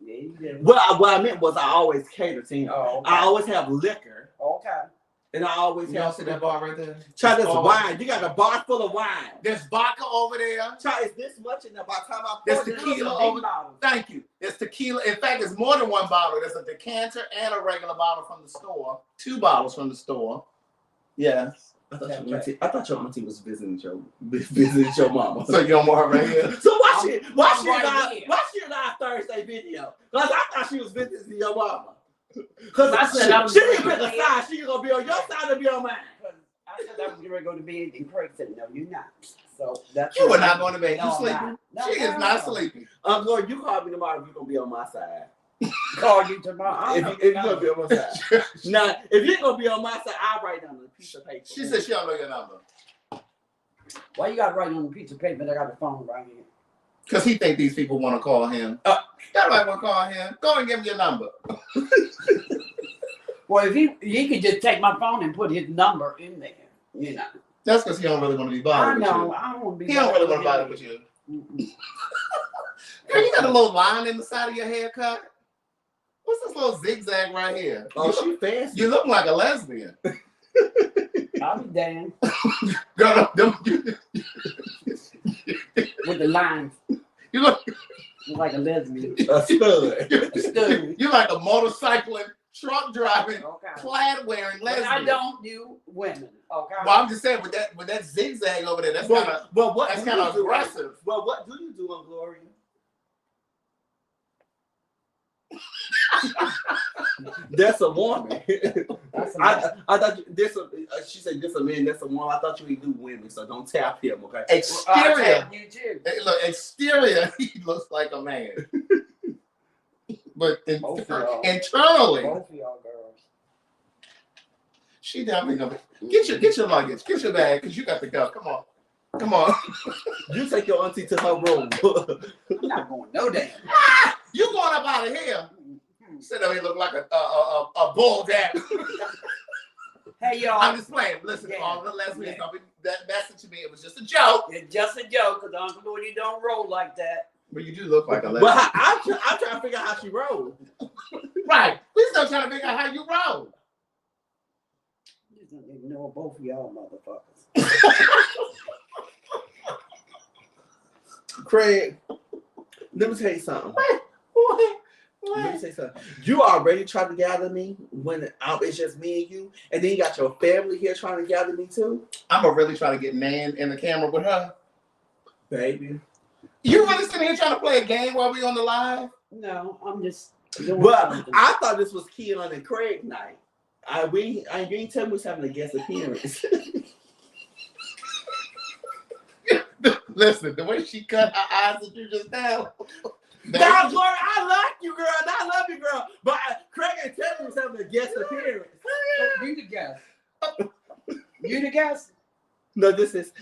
Yeah, you did. What I meant was I always cater to you. Oh, okay. I always have liquor. Okay. And I always have to that bar right there. Try this wine. You got a bar full of wine. There's vodka over there. Try it's this much in there. By the time I there's pour tequila over there. Thank you. There's tequila. In fact, it's more than one bottle. There's a decanter and a regular bottle from the store. 2 bottles from the store. Yes. I thought your auntie was visiting your mama. So you don't want her right here. So why she in our Thursday video? Because I thought she was visiting your mama. Because I said she didn't pick a side. She gonna be on your side or be on mine. I said I was going to go to bed, and Craig said, "No, you're not." So that's you were not going to bed. No, you sleeping? No, she is not sleeping. Lord, you call me tomorrow if you're gonna be on my side. Call you tomorrow. If you're gonna be on my side. Now, if you're gonna be on my side, I'll write down on a piece of paper. She said she don't know your number. Why you got to write on a piece of paper? I got the phone right here. Because he think these people want to call him. Nobody want to call him. Go and give him your number. Well, if he could just take my phone and put his number in there, you know. That's because he don't really want to be bothered with you. I know. I don't want to be. He don't really want to bother with you. Girl, you got a little line in the side of your haircut. What's this little zigzag right here? Oh, she fancy. You look like a lesbian. I'll be damned. Girl, with the lines. You look like a lesbian. A stud. You're like a motorcycling, truck driving, plaid wearing lesbian. But I don't do women. Okay. Well, I'm just saying with that zigzag over there, that's kind of aggressive. Well, what do you do on Gloria? That's a woman. I thought she said this a man, that's a woman. I thought you would do women, so don't tap him, okay? Exterior, you too. Look, exterior, he looks like a man. But internally, both of y'all girls. She definitely gonna get your luggage, get your bag, because you got to go. Come on. You take your auntie to her room. I'm not going no damn. You going up out of here? Sit up here look like a bull dad. Hey y'all. I'm just playing. Listen, all the lesbians, that message to me, it was just a joke. It's just a joke, because Uncle Woody don't roll like that. But you do look like a lesbian. But I'm trying to figure out how she rolled. Right. We still trying to figure out how you roll. You just don't ignore both of y'all motherfuckers. Craig, let me tell you something. What? Let me say something. You already tried to gather me when it's just me and you, and then you got your family here trying to gather me too. I'm gonna really try to get Nan in the camera with her, baby. You really sitting here trying to play a game while we on the live? No, I'm just doing something. I thought this was Keon and Craig night. You ain't tell me was having a guest appearance. Listen, the way she cut her eyes at you just now. Now, Gloria, I like you, girl. I love you, girl. But Craig and Taylor was having a guest appearance. You the guest. You the guest? No, this is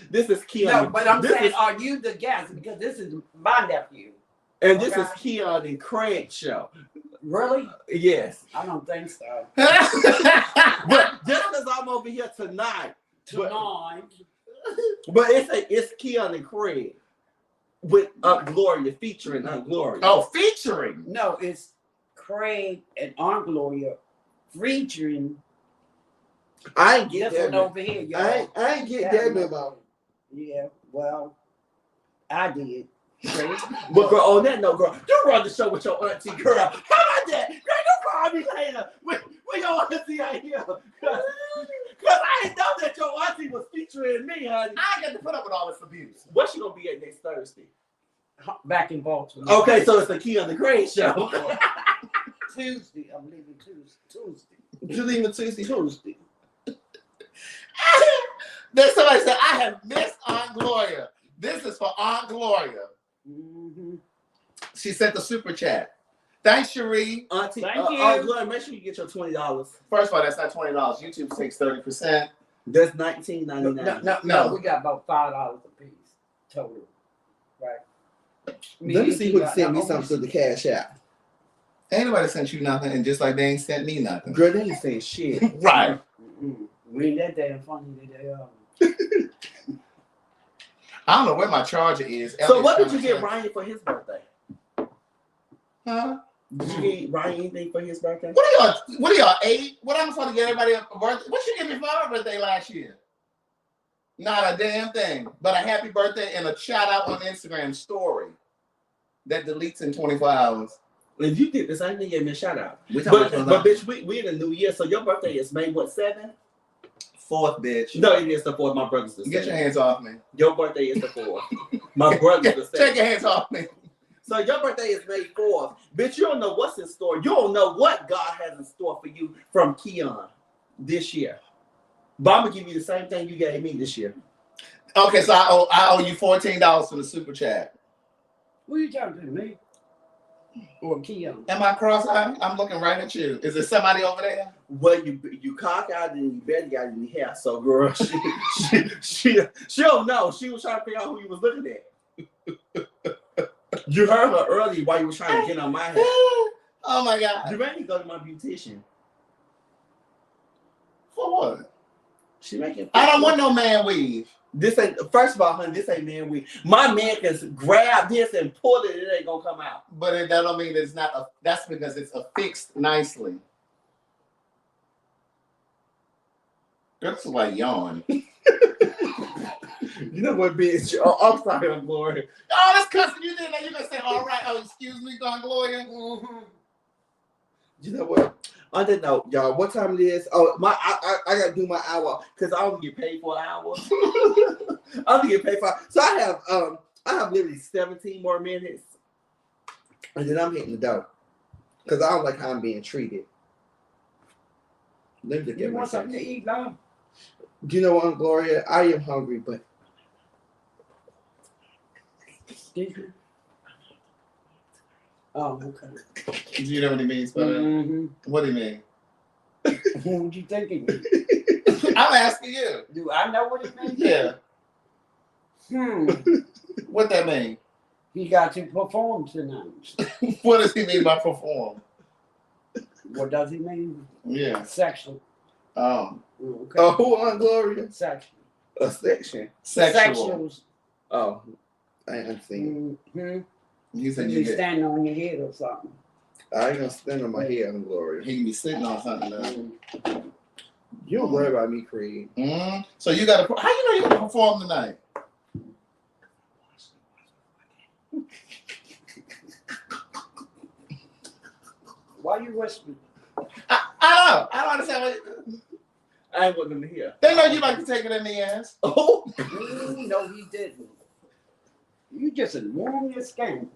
Keon. No, but I'm saying, are you the guest? Because this is my nephew. And this is Keon and Craig's show. Really? Yes. I don't think so. But just because I'm over here tonight. But it's Keon and Craig with Aunt Gloria, featuring Aunt Gloria. Oh, featuring? No, it's Craig and Aunt Gloria featuring. I ain't get that one over here, y'all. I ain't get that memo. Yeah, well, I did. But girl, on that note, girl, you run the show with your auntie, girl. How about that? Girl, you call me later when your auntie ain't here. Because I didn't know that your auntie was featuring me, honey. I ain't got to put up with all this abuse. What's she going to be at next Thursday? Back in Baltimore. Okay, so it's the Key on the Gray show. Tuesday. I'm leaving Tuesday. You leaving Tuesday? Then somebody said, I have missed Aunt Gloria. This is for Aunt Gloria. Mm-hmm. She sent the super chat. Thanks, Cherie. Auntie, Thank you. Gloria, make sure you get your $20. First of all, that's not $20. YouTube takes 30%. That's $19.99. No, we got about $5 a piece total. Right. Let me see who sent me something to the Cash App. Ain't nobody sent you nothing, and just like they ain't sent me nothing. Girl, they ain't saying shit. Right. Mm-hmm. We ain't that damn funny today. I don't know where my charger is. So what did you get Ryan for his birthday? Huh? Did you get Ryan anything for his birthday? What are y'all, 8? What am I supposed to get everybody a birthday? What you give me for my birthday last year? Not a damn thing. But a happy birthday and a shout out on Instagram story that deletes in 24 hours. If you did the same thing, gave me a shout out. But Bitch, we in the new year, so your birthday is May what, 7th? 4th, bitch. No, it is the 4th. My brother's the 7th. Get your hands off me. Your birthday is the 4th. My brother's the 7th. Take your hands off me. So your birthday is May 4th. Bitch, you don't know what's in store. You don't know what God has in store for you from Keon this year. But I'm going to give you the same thing you gave me this year. Okay, so I owe you $14 for the super chat. Who you talking to, me? Or Keon? Am I cross-eyed? I'm looking right at you. Is there somebody over there? Well, you cock out and you barely got in your hair. So, girl, she don't know. She was trying to figure out who you was looking at. You heard her earlier while you were trying to get on my hair. Oh, my God. You ready to go to my beautician? For what? She making. I don't want no man weave. This ain't, first of all, honey, this ain't man weave. My man can grab this and pull it, it ain't gonna come out. But that don't mean it's not, that's because it's affixed nicely. That's like yawn. You know what, bitch? Oh, I'm sorry, I'm Gloria. Oh, that's cussing you did that. You're gonna say, all right, oh, excuse me, Aunt Gloria. Mm-hmm. You know what? On that note, y'all, what time it is? Oh, I gotta do my hour because I only get paid for an hour. I only get paid for. So I have literally 17 more minutes, and then I'm hitting the door because I don't like how I'm being treated. Let me just You get want myself. something to eat, now? Do you know what, Gloria? I am hungry, but Excuse me? Oh, okay. Do you know what he means by that? Mm-hmm. What do you mean? What you thinking? I'm asking you. Do I know what it means? Yeah. Hmm. What that mean? He got to perform tonight. What does he mean by perform? What does he mean? Yeah. Sexual. Oh. Okay. oh, who on Gloria? Sexual. A section. Sexual. Sexuals. Oh, I ain't seen. Mm-hmm. You said You you be get. standing on your head or something. I ain't gonna stand on my head on Gloria. He can be sitting on something now. You don't worry about me, Creed. So you gotta. How you know you gonna perform tonight? Why you whispering? I don't understand what. I ain't want them to hear. They know you like to take it in the ass. Oh, No, he didn't. You just warm your skin.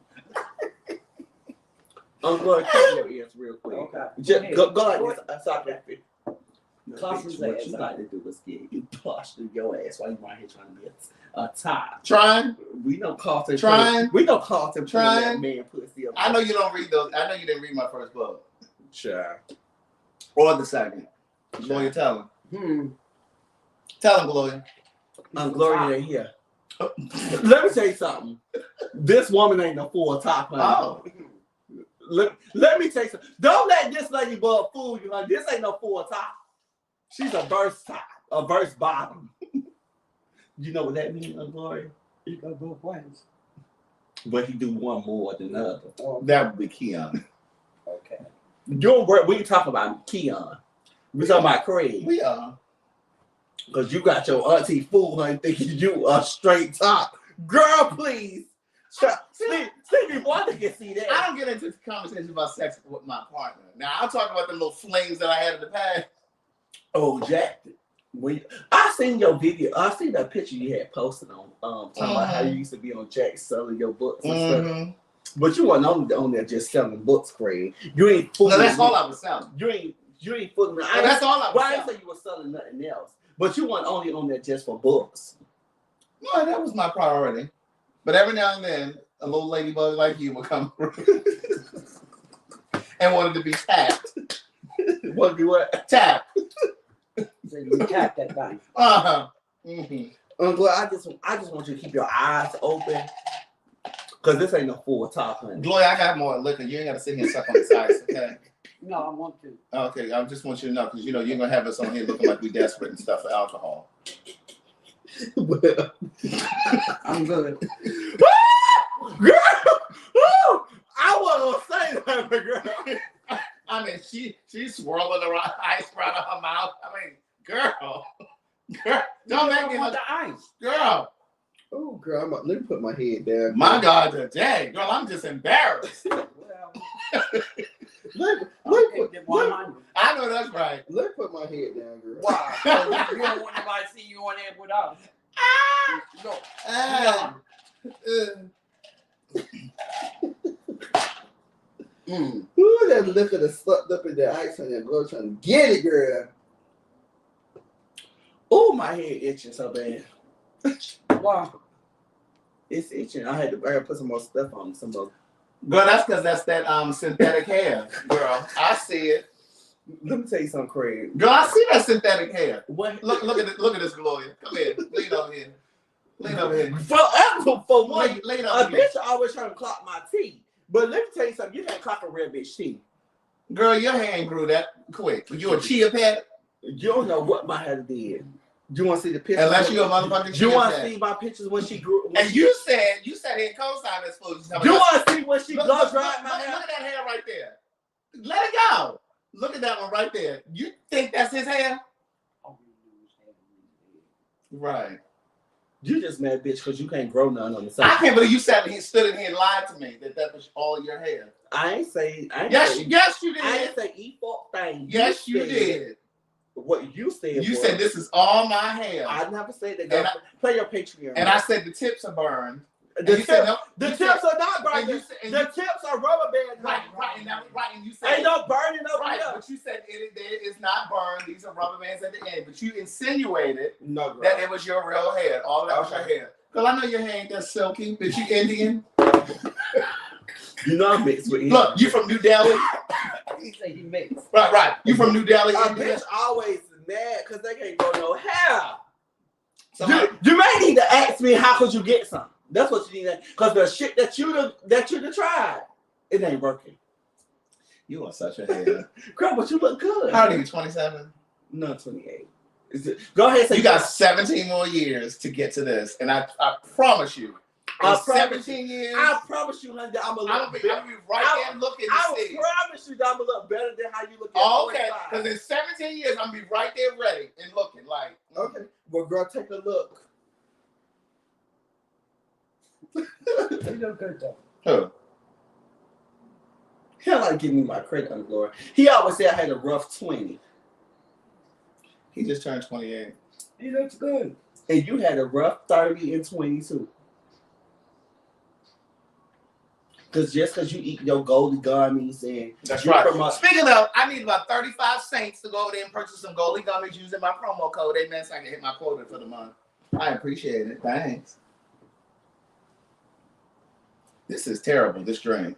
I'm going to cut your ears real quick. Okay. Just go like Go this. I saw that. Toss his What ass you out. like to do is get you tossed in your ass while you right here trying to be a top. Trying. We don't cost him. Trying. We don't cost him. Trying. Man, pussy. I know you don't read those. I know you didn't read my first book Sure. or the second. Gloria, tell him. Tell him, Gloria. I'm Gloria ain't here. Let me tell you something. This woman ain't no full top, honey. Oh. Let me tell you something. Don't let this lady bug fool you, honey. This ain't no full top. She's a verse top, a verse bottom. You know what that means, Gloria? You go both ways. But he do one more than the other. Oh, That would be Keon. okay. We ain't talking about Keon. We talking about Craig. We are. Because you got your auntie fool, honey, thinking you a straight top. Girl, please. Stevie Wonder can see that. I don't get into conversations about sex with my partner. Now, I'll talk about the little flings that I had in the past. Oh, Jack. I seen your video. I seen that picture you had posted on talking about how you used to be on Jack selling your books and stuff. But you wasn't on there just selling books, Craig. You ain't fooling. No, that's all I was selling. You ain't fooling. That's all I was Why I selling. say you were selling nothing else? But you weren't only on there just for books. No, that was my priority. But every now and then, a little ladybug like you would come through and wanted to be tapped. Wanted to be what? Tapped. So you tap that thing. Uh-huh. Mm-hmm. Uncle, I just want you to keep your eyes open. Because this ain't no full talk, honey. Gloria, I got more liquor. You ain't got to sit here and suck on the sides, okay? No, I want to. Okay, I just want you to know, because, you know, you're going to have us on here looking like we desperate and stuff for alcohol. I'm good. Girl! I wasn't going to say that, but girl. I mean, she's swirling around ice around her mouth. I mean, girl, don't make me want look. the ice. Girl, Oh, girl, let me put my head down. my God, today, girl, I'm just embarrassed. Well, Let I'll take the 100. I know that's right. me put my head down, girl. Why? Because you don't want anybody to see you on there without. No. Ooh, that liquor that sucked up in that ice on that girl trying to get it, girl. Oh, my head itching so bad. Why? It's itching. I had to put some more stuff on. Some more. Girl, that's because that's that synthetic hair. Girl, I see it. Let me tell you something, Craig. Girl, I see that synthetic hair. What? Look at this, Gloria. Come here. Lean over here. Lean over here. For one, Lean a over here. bitch always trying to clock my teeth. But let me tell you something. You can't clock a real bitch teeth. Girl, your hair ain't grew that quick. You a chia pet? You don't know what my hair did. You want to see the pictures? Unless you a motherfucking chia You want to pet. see my pictures when she grew? And you said he co-signed this fool. You want to see when she Look, blow look, dried look, my look hair? at that hair right there. Let it go. Look at that one right there. You think that's his hair? Right. You just mad bitch because you can't grow none on the I side. can't believe you said he stood in here and lied to me that was all your hair. I ain't say. Yes, you did. I ain't say eat fork thing. Yes, you said did. What you said. You was, said this is all my hair. I never said that. And Play your Patreon. And I said the tips are burned. the you said tips, no, the you tips said- are not burning. and you said- and The you- tips are rubber bands. Right, and you said Ain't no burning over right, here. but you said it is not burned. These are rubber bands at the end. But you insinuated No, girl. that it was your real hair. All that was your hair. Cause I know your hair ain't that silky. But you Indian. You know I'm mixed with Look, you from New Delhi. He say he mixed. Right. You from New Delhi, A India. bitch always mad because they can't grow no hair. Somebody- You may need to ask me how could you get some. That's what you need to, because the shit that you done tried, it ain't working. You are such a hater. Girl, but you look good. How old are you? 27. No, 28. Go ahead and say You got 17 more years to get to this, and I promise you, in I promise 17 years, I promise you, honey, that I'm I'm gonna be right there looking I to see. promise you that I'm a look better than how you look at Oh, okay, 45. because in 17 years, I'm gonna be right there ready and looking like. Okay, well, girl, take a look. He look good though. Who? He don't like giving me my credit on Gloria. He always said I had a rough 20. He just turned 28. He looks good. And you had a rough 30 and 22. Because just because you eat your golden gummies and That's you right. promote- Speaking of, I need about 35 cents to go over there and purchase some Goldie gummies using my promo code. Amen. So I can hit my quota for the month. I appreciate it. Thanks. This is terrible. This drink.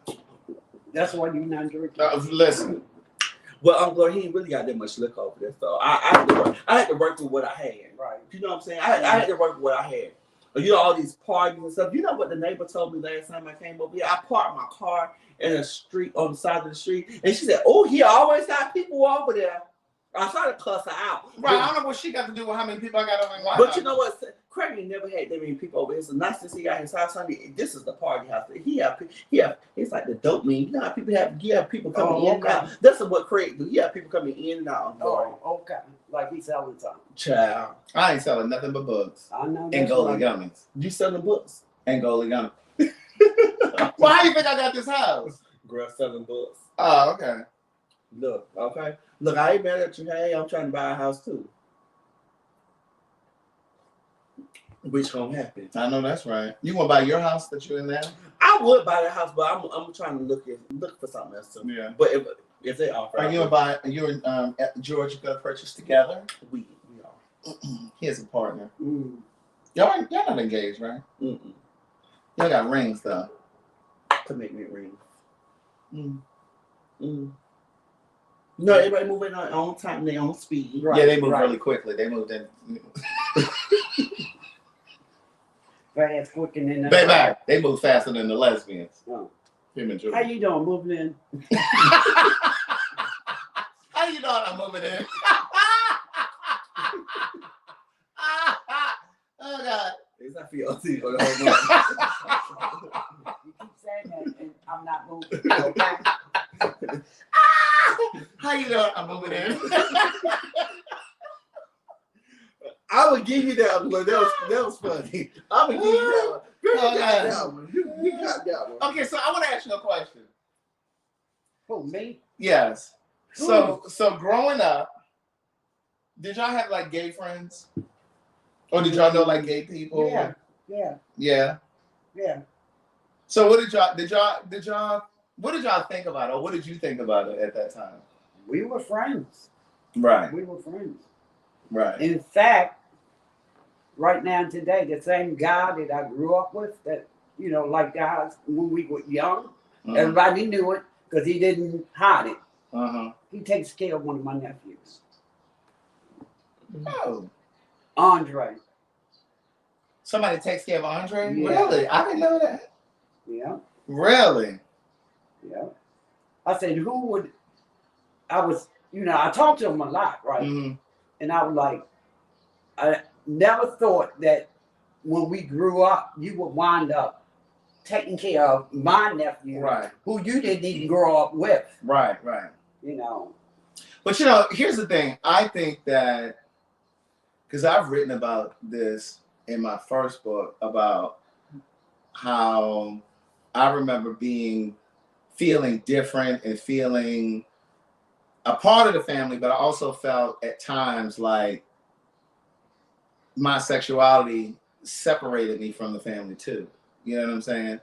That's why you're not drinking. Listen. Well, Gloria, he ain't really got that much liquor over there, so I had to work with what I had. Right. You know what I'm saying? I had to work with what I had. You know, all these parties and stuff. You know what the neighbor told me last time I came over here? I parked my car in a street on the side of the street, and she said, "Oh, he always got people over there." I started to cuss her out. Right. I don't know what she got to do with how many people I got over in White But House. you know what? Craig ain't never had that many people over here. So not since he got his house, honey. This is the party house. He have. It's like the dope man. You know how people have. You have people coming in and out. That's what Craig do. He have people coming in and out. Oh, okay. Like he selling something. Child. I ain't selling nothing but books I know. and That's Goldie right. gummies You selling books? and Goldie gummies. Well, how do you think I got this house? Girl selling books. Oh, okay. Look, okay. Look, I ain't mad at you. Hey, I'm trying to buy a house too. Which gonna happen? I know that's right. You want to buy your house that you're in now? I would buy the house, but I'm trying to look for something else too. Yeah. But if they offer, Are you and George gonna purchase together? we are. He has a partner. Mm. Y'all not engaged, right? Mm-mm. Y'all got rings though. Commitment ring. Mm. Mm. No, everybody moving on their own time, their own speed. Right, Yeah, they moved right. really quickly. They moved in. Fast, quick, and then Baby, they moved faster than the lesbians. Oh. Him and Julie. How you doing? Moving in? How you know I'm moving in? Oh God. It's not for your OT. You keep saying that, and I'm not moving. Okay. How you know I'm moving in? I would give you that one. That was funny. I would give you that one. Girl, you got that one. You got that one. Okay, so I want to ask you a question. Who, me? Yes. So growing up, did y'all have like gay friends? Or did y'all know like gay people? Yeah. Yeah. So what did y'all think about it? Or what did you think about it at that time? We were friends. Right. We were friends. Right. In fact, right now today, the same guy that I grew up with, that, you know, like guys when we were young, everybody knew it because he didn't hide it. He takes care of one of my nephews. Oh. Andre. Somebody takes care of Andre? Yeah. Really? I didn't know that. Yeah. Really? Yeah. I said, I talked to him a lot, right? Mm-hmm. And I was like, I never thought that when we grew up, you would wind up taking care of my nephew, Right. who you didn't even grow up with. Right. You know. But here's the thing. I think that, because I've written about this in my first book, about how I remember feeling different and feeling a part of the family, but I also felt at times like my sexuality separated me from the family too. You know what I'm saying?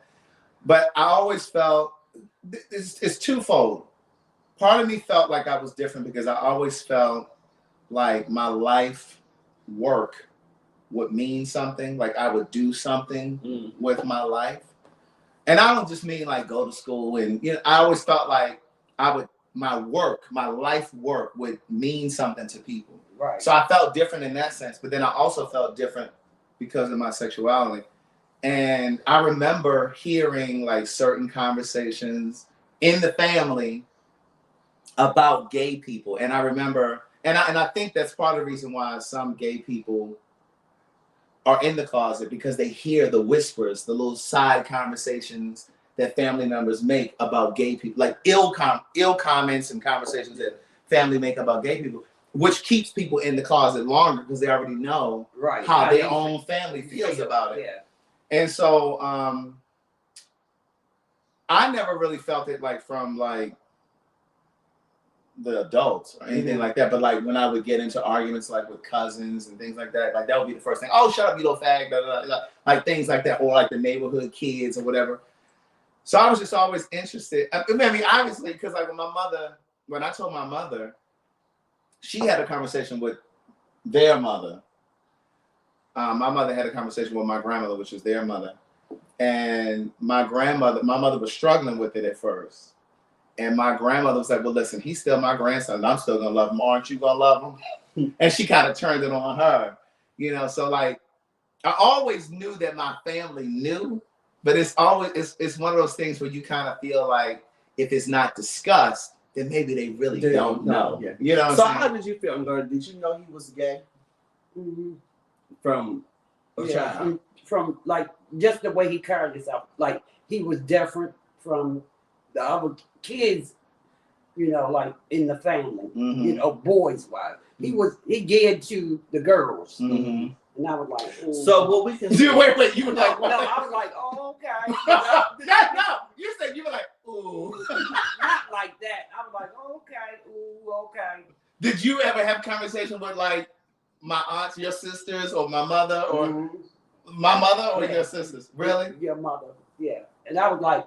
But I always felt it's twofold. Part of me felt like I was different because I always felt like my life work would mean something, like I would do something with my life. And I don't just mean like go to school and, I always felt like my life work would mean something to people. Right. So I felt different in that sense, but then I also felt different because of my sexuality. And I remember hearing like certain conversations in the family about gay people. And I remember, and I think that's part of the reason why some gay people are in the closet, because they hear the whispers, the little side conversations that family members make about gay people, like ill comments and conversations that family make about gay people, which keeps people in the closet longer because they already know how their own family feels about it. Yeah. And so I never really felt it like from like the adults or anything like that, but like when I would get into arguments like with cousins and things like that would be the first thing. Oh, shut up, you little fag, blah, blah, blah, like things like that, or like the neighborhood kids or whatever. So I was just always interested. I mean, obviously, because like when I told my mother, she had a conversation with their mother. My mother had a conversation with my grandmother, which was their mother, and my mother was struggling with it at first. And my grandmother was like, well, listen, he's still my grandson, and I'm still going to love him. Aren't you going to love him? And she kind of turned it on her, So, like, I always knew that my family knew, but it's one of those things where you kind of feel like if it's not discussed, then maybe they really don't know. Yeah. You know what so I'm saying? How did you feel, Gloria? Did you know he was gay? From a child? From, like, just the way he carried himself. Like, he was different from the other kids, like in the family, boys wise. He geared to the girls. And I was like, ooh. So what we can wait, you were like, no, I was like, oh, okay. no, you said you were like, ooh. Not like that. I was like, okay, ooh, okay. Did you ever have a conversation with like my aunts, your sisters, or my mother, or my mother, or your sisters? Really? Your mother, yeah. And I was like,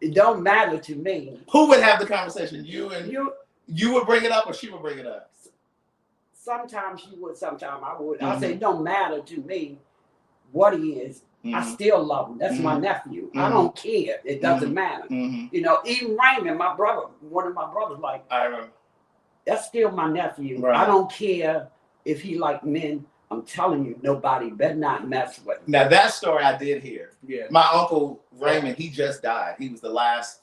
it don't matter to me. Who would have the conversation? You would bring it up, or she would bring it up? Sometimes she would, sometimes I would. I say it don't matter to me what he is. I still love him. That's my nephew. I don't care. It doesn't matter. You know, even Raymond, my brother, one of my brothers, like, I remember. That's still my nephew. Right. I don't care if he like men. I'm telling you, nobody better not mess with him. Now that story I did hear. Yeah. My uncle Raymond, he just died. He was the last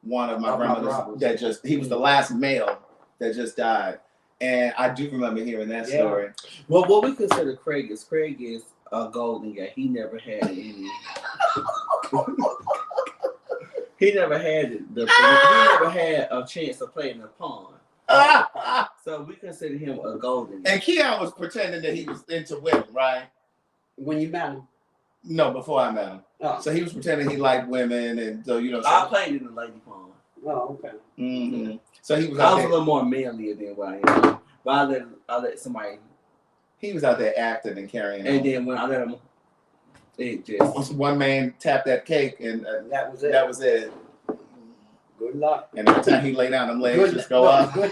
one of my grandmothers he was the last male that just died. And I do remember hearing that story. Well, what we consider Craig is a golden guy. He never had any. He never had he never had a chance to play in the pond. So we consider him a golden guy. And Keon was pretending that he was into women, right? When you met him? No, before I met him. Oh. So he was pretending he liked women, and so you know. So I played in the lady pond. Oh, okay. Mm-hmm. So he was. I was a little more manly than what I am. But I let somebody. He was out there acting and carrying. And on. then when I let him, it just once one man tapped that cake, and that was it. That was it. Good luck. And every time he lay down, them legs just go up. Good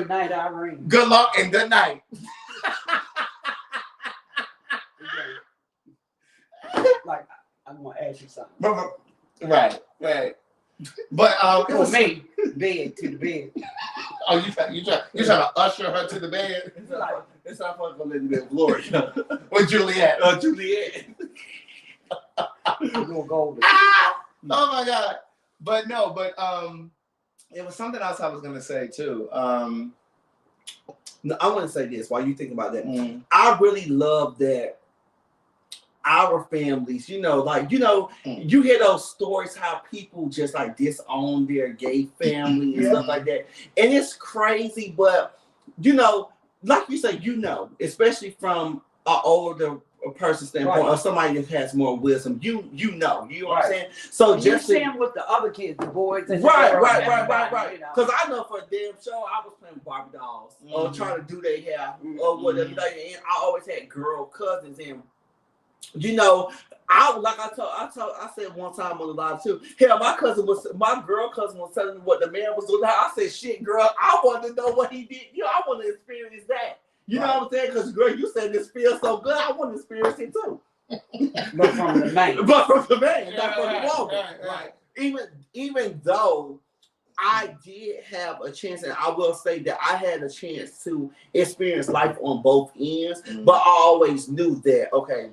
night, Irene. Good luck and good night. Like, I'm gonna ask you something. Right. But for me, bed to the bed. Oh, you trying to usher her to the bed? It's not fun to live with Gloria. With Juliet. Juliet. You're golden. Oh my God. But it was something else I was gonna say too. No, I want to say this while you think about that. I really love that our families, you hear those stories how people just like disown their gay family and stuff like that. And it's crazy, but like you say, especially from an older person standpoint or somebody that has more wisdom, you know what I'm saying? So and just you're with the other kids, the boys. Right. Because I know for a damn show, I was playing with Barbie dolls or trying to do their hair or whatever. And I always had girl cousins, and I said one time on the live too. Hell, my girl cousin was telling me what the man was doing. I said, "Shit, girl, I want to know what he did. I want to experience that." You know what I'm saying? Because girl, you said this feels so good. I want to experience it too. But from the man, not from the woman. Right. Even though I did have a chance, and I will say that I had a chance to experience life on both ends, but I always knew that, okay,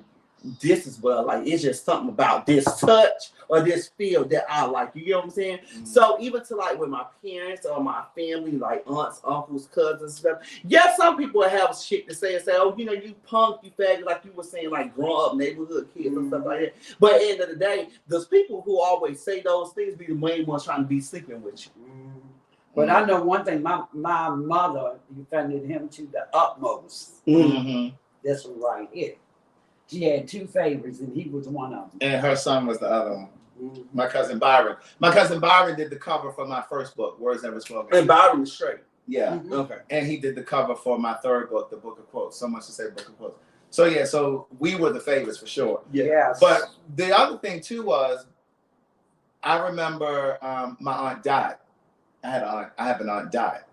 this is what I like. It's just something about this touch or this feel that I like. You know what I'm saying? So even to like with my parents or my family, like aunts, uncles, cousins, stuff. Yeah, some people have shit to say and say, "Oh, you punk, you faggot," like you were saying, like grown up neighborhood kids and stuff like that. But at the end of the day, those people who always say those things be the main ones trying to be sleeping with you. But I know one thing. My mother defended him to the utmost. This one right here. She had two favorites, and he was one of them. And her son was the other one. My cousin Byron. My cousin Byron did the cover for my first book, Words Never Spoken. And Byron was straight. Yeah. Okay. And he did the cover for my third book, The Book of Quotes. So much to say Book of Quotes. So we were the favorites for sure. Yes. But the other thing too was, I remember my aunt died. I have an aunt died.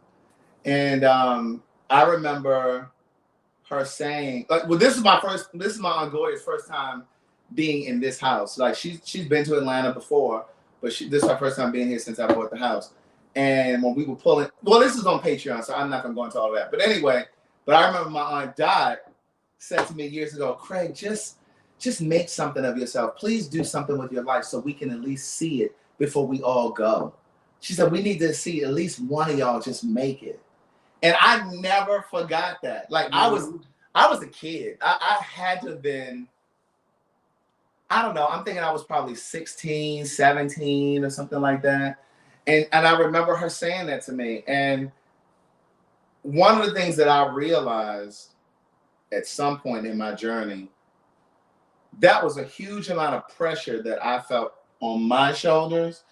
And I remember her saying, this is my Aunt Gloria's first time being in this house. Like she's been to Atlanta before, but this is her first time being here since I bought the house. And when we were pulling, this is on Patreon, so I'm not gonna go into all of that. But anyway, I remember my aunt died said to me years ago, "Craig, just make something of yourself. Please do something with your life so we can at least see it before we all go." She said, "We need to see at least one of y'all just make it." And I never forgot that. Like I was a kid. I had to have been, I don't know, I'm thinking I was probably 16, 17 or something like that. And I remember her saying that to me. And one of the things that I realized at some point in my journey, that was a huge amount of pressure that I felt on my shoulders.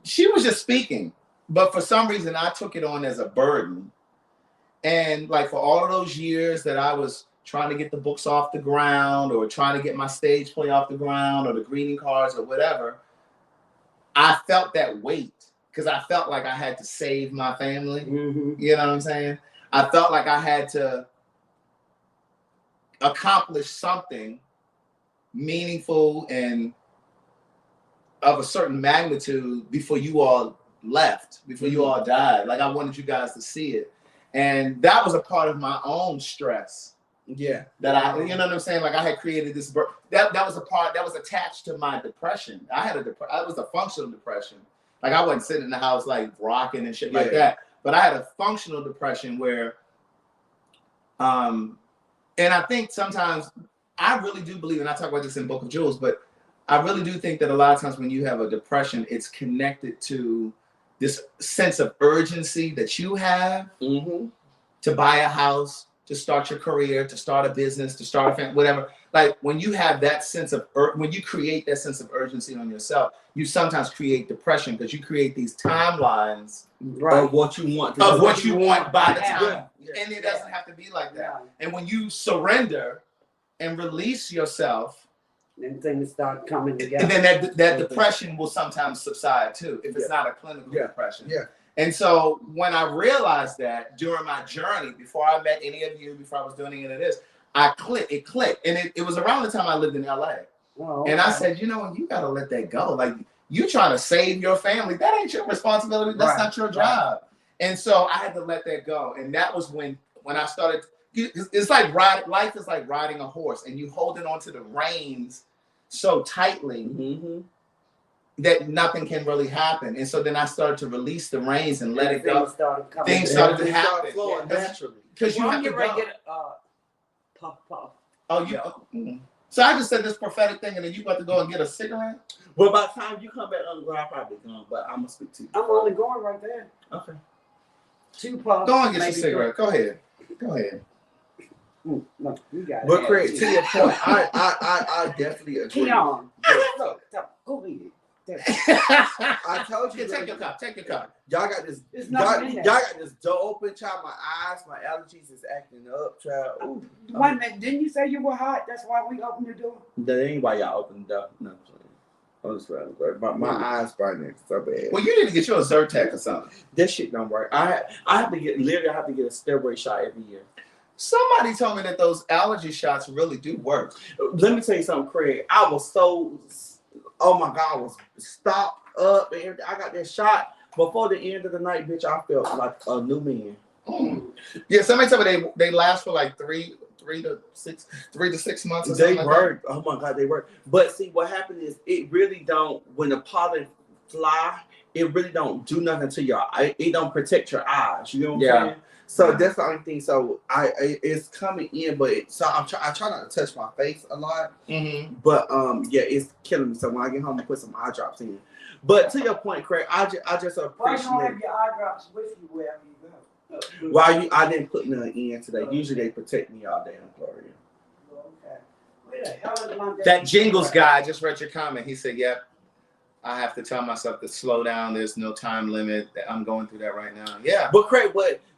She was just speaking, but for some reason I took it on as a burden. And like for all of those years that I was trying to get the books off the ground or trying to get my stage play off the ground or the greeting cards or whatever, I felt that weight because I felt like I had to save my family. You know what I'm saying? I felt like I had to accomplish something meaningful and of a certain magnitude before you all left, before you all died. Like I wanted you guys to see it. And that was a part of my own stress. Yeah. That I, you know what I'm saying? Like I had created this, that was a part that was attached to my depression. I had I was a functional depression. Like I wasn't sitting in the house like rocking and shit like that. But I had a functional depression where, and I think sometimes I really do believe, and I talk about this in Book of Jewels, but I really do think that a lot of times when you have a depression, it's connected to this sense of urgency that you have to buy a house, to start your career, to start a business, to start a family, whatever. Like when you have that sense of, when you create that sense of urgency on yourself, you sometimes create depression because you create these timelines of what you want. Of what you want by the time. And it doesn't have to be like that. And when you surrender and release yourself, and things start coming together. And then that depression will sometimes subside too, if it's not a clinical depression. Yeah. And so when I realized that during my journey, before I met any of you, before I was doing any of this, it clicked. And it was around the time I lived in LA. Oh, okay. And I said, you know, you got to let that go. Like you trying to save your family. That ain't your responsibility. That's not your job. And so I had to let that go. And that was when I started, it's like life is like riding a horse and you holding on to the reins so tightly that nothing can really happen. And so then I started to release the reins and let it go. Things started to happen flowing naturally. Because you have to go. Get puff. Oh, yeah. So I just said this prophetic thing, and then you about to go and get a cigarette? Well, by the time you come back on the ground, I'm probably gone, but I'm going to speak to you. I'm only going right there. Okay. 2 puffs. Go and get your cigarette. Go ahead. No, you got it. But Craig, to your point, I definitely agree. Keon, look, go ahead. I told you. Take your cup. Y'all got this. Y'all got this door open, child. My eyes, my allergies is acting up, child. Ooh. Wait a minute, didn't you say you were hot? That's why we opened the door. That ain't why y'all opened the door. No, I'm just playing. My eyes burning so bad. Well, you need to get you a Zyrtec or something. That shit don't work. I have to get a steroid shot every year. Somebody told me that those allergy shots really do work. Let me tell you something, Craig. I was so, oh my God, I was stopped up and everything. I got that shot before the end of the night, bitch. I felt like a new man. Yeah, somebody told me they last for like 3 to 6 months. Or They like work. Oh my God, they work. But see, what happened is it really don't. When the pollen fly, it really don't do nothing to your eye. It don't protect your eyes. You know what I'm saying? So that's the only thing. So it's coming in, but I try not to touch my face a lot. But it's killing me. So when I get home, I put some eye drops in. But to your point, Craig, I just appreciate. Why you don't have your eye drops with you wherever you go? Why I didn't put none in today. Usually they protect me all day on Gloria. Okay. Where the hell is my that Jingles guy, I just read your comment. He said, "Yep, I have to tell myself to slow down. There's no time limit. I'm going through that right now." Yeah. But Craig,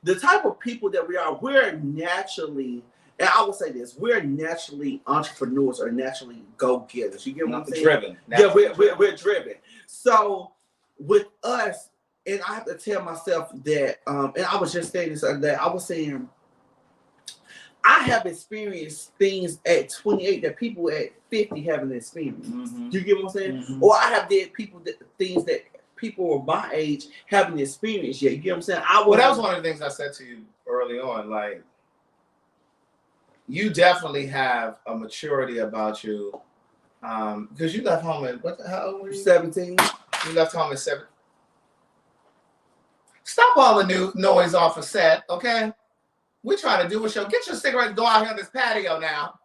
the type of people that we are, we're naturally, and I will say this, we're naturally entrepreneurs or naturally go-getters. You get what I'm saying? Driven. Yeah, we're driven. So with us, and I have to tell myself that, and I was just saying this other day, I was saying, I have experienced things at 28 that people at 50 haven't experienced. Do you get what I'm saying? Or I have did things that people my age haven't experienced yet. You get what I'm saying? Well, that was one of the things I said to you early on. Like, you definitely have a maturity about you. Because you left home at, how old were you? 17. You left home at 7. Stop all the new noise off of set, okay? We're trying to do a show. Get your cigarette and go out here on this patio now.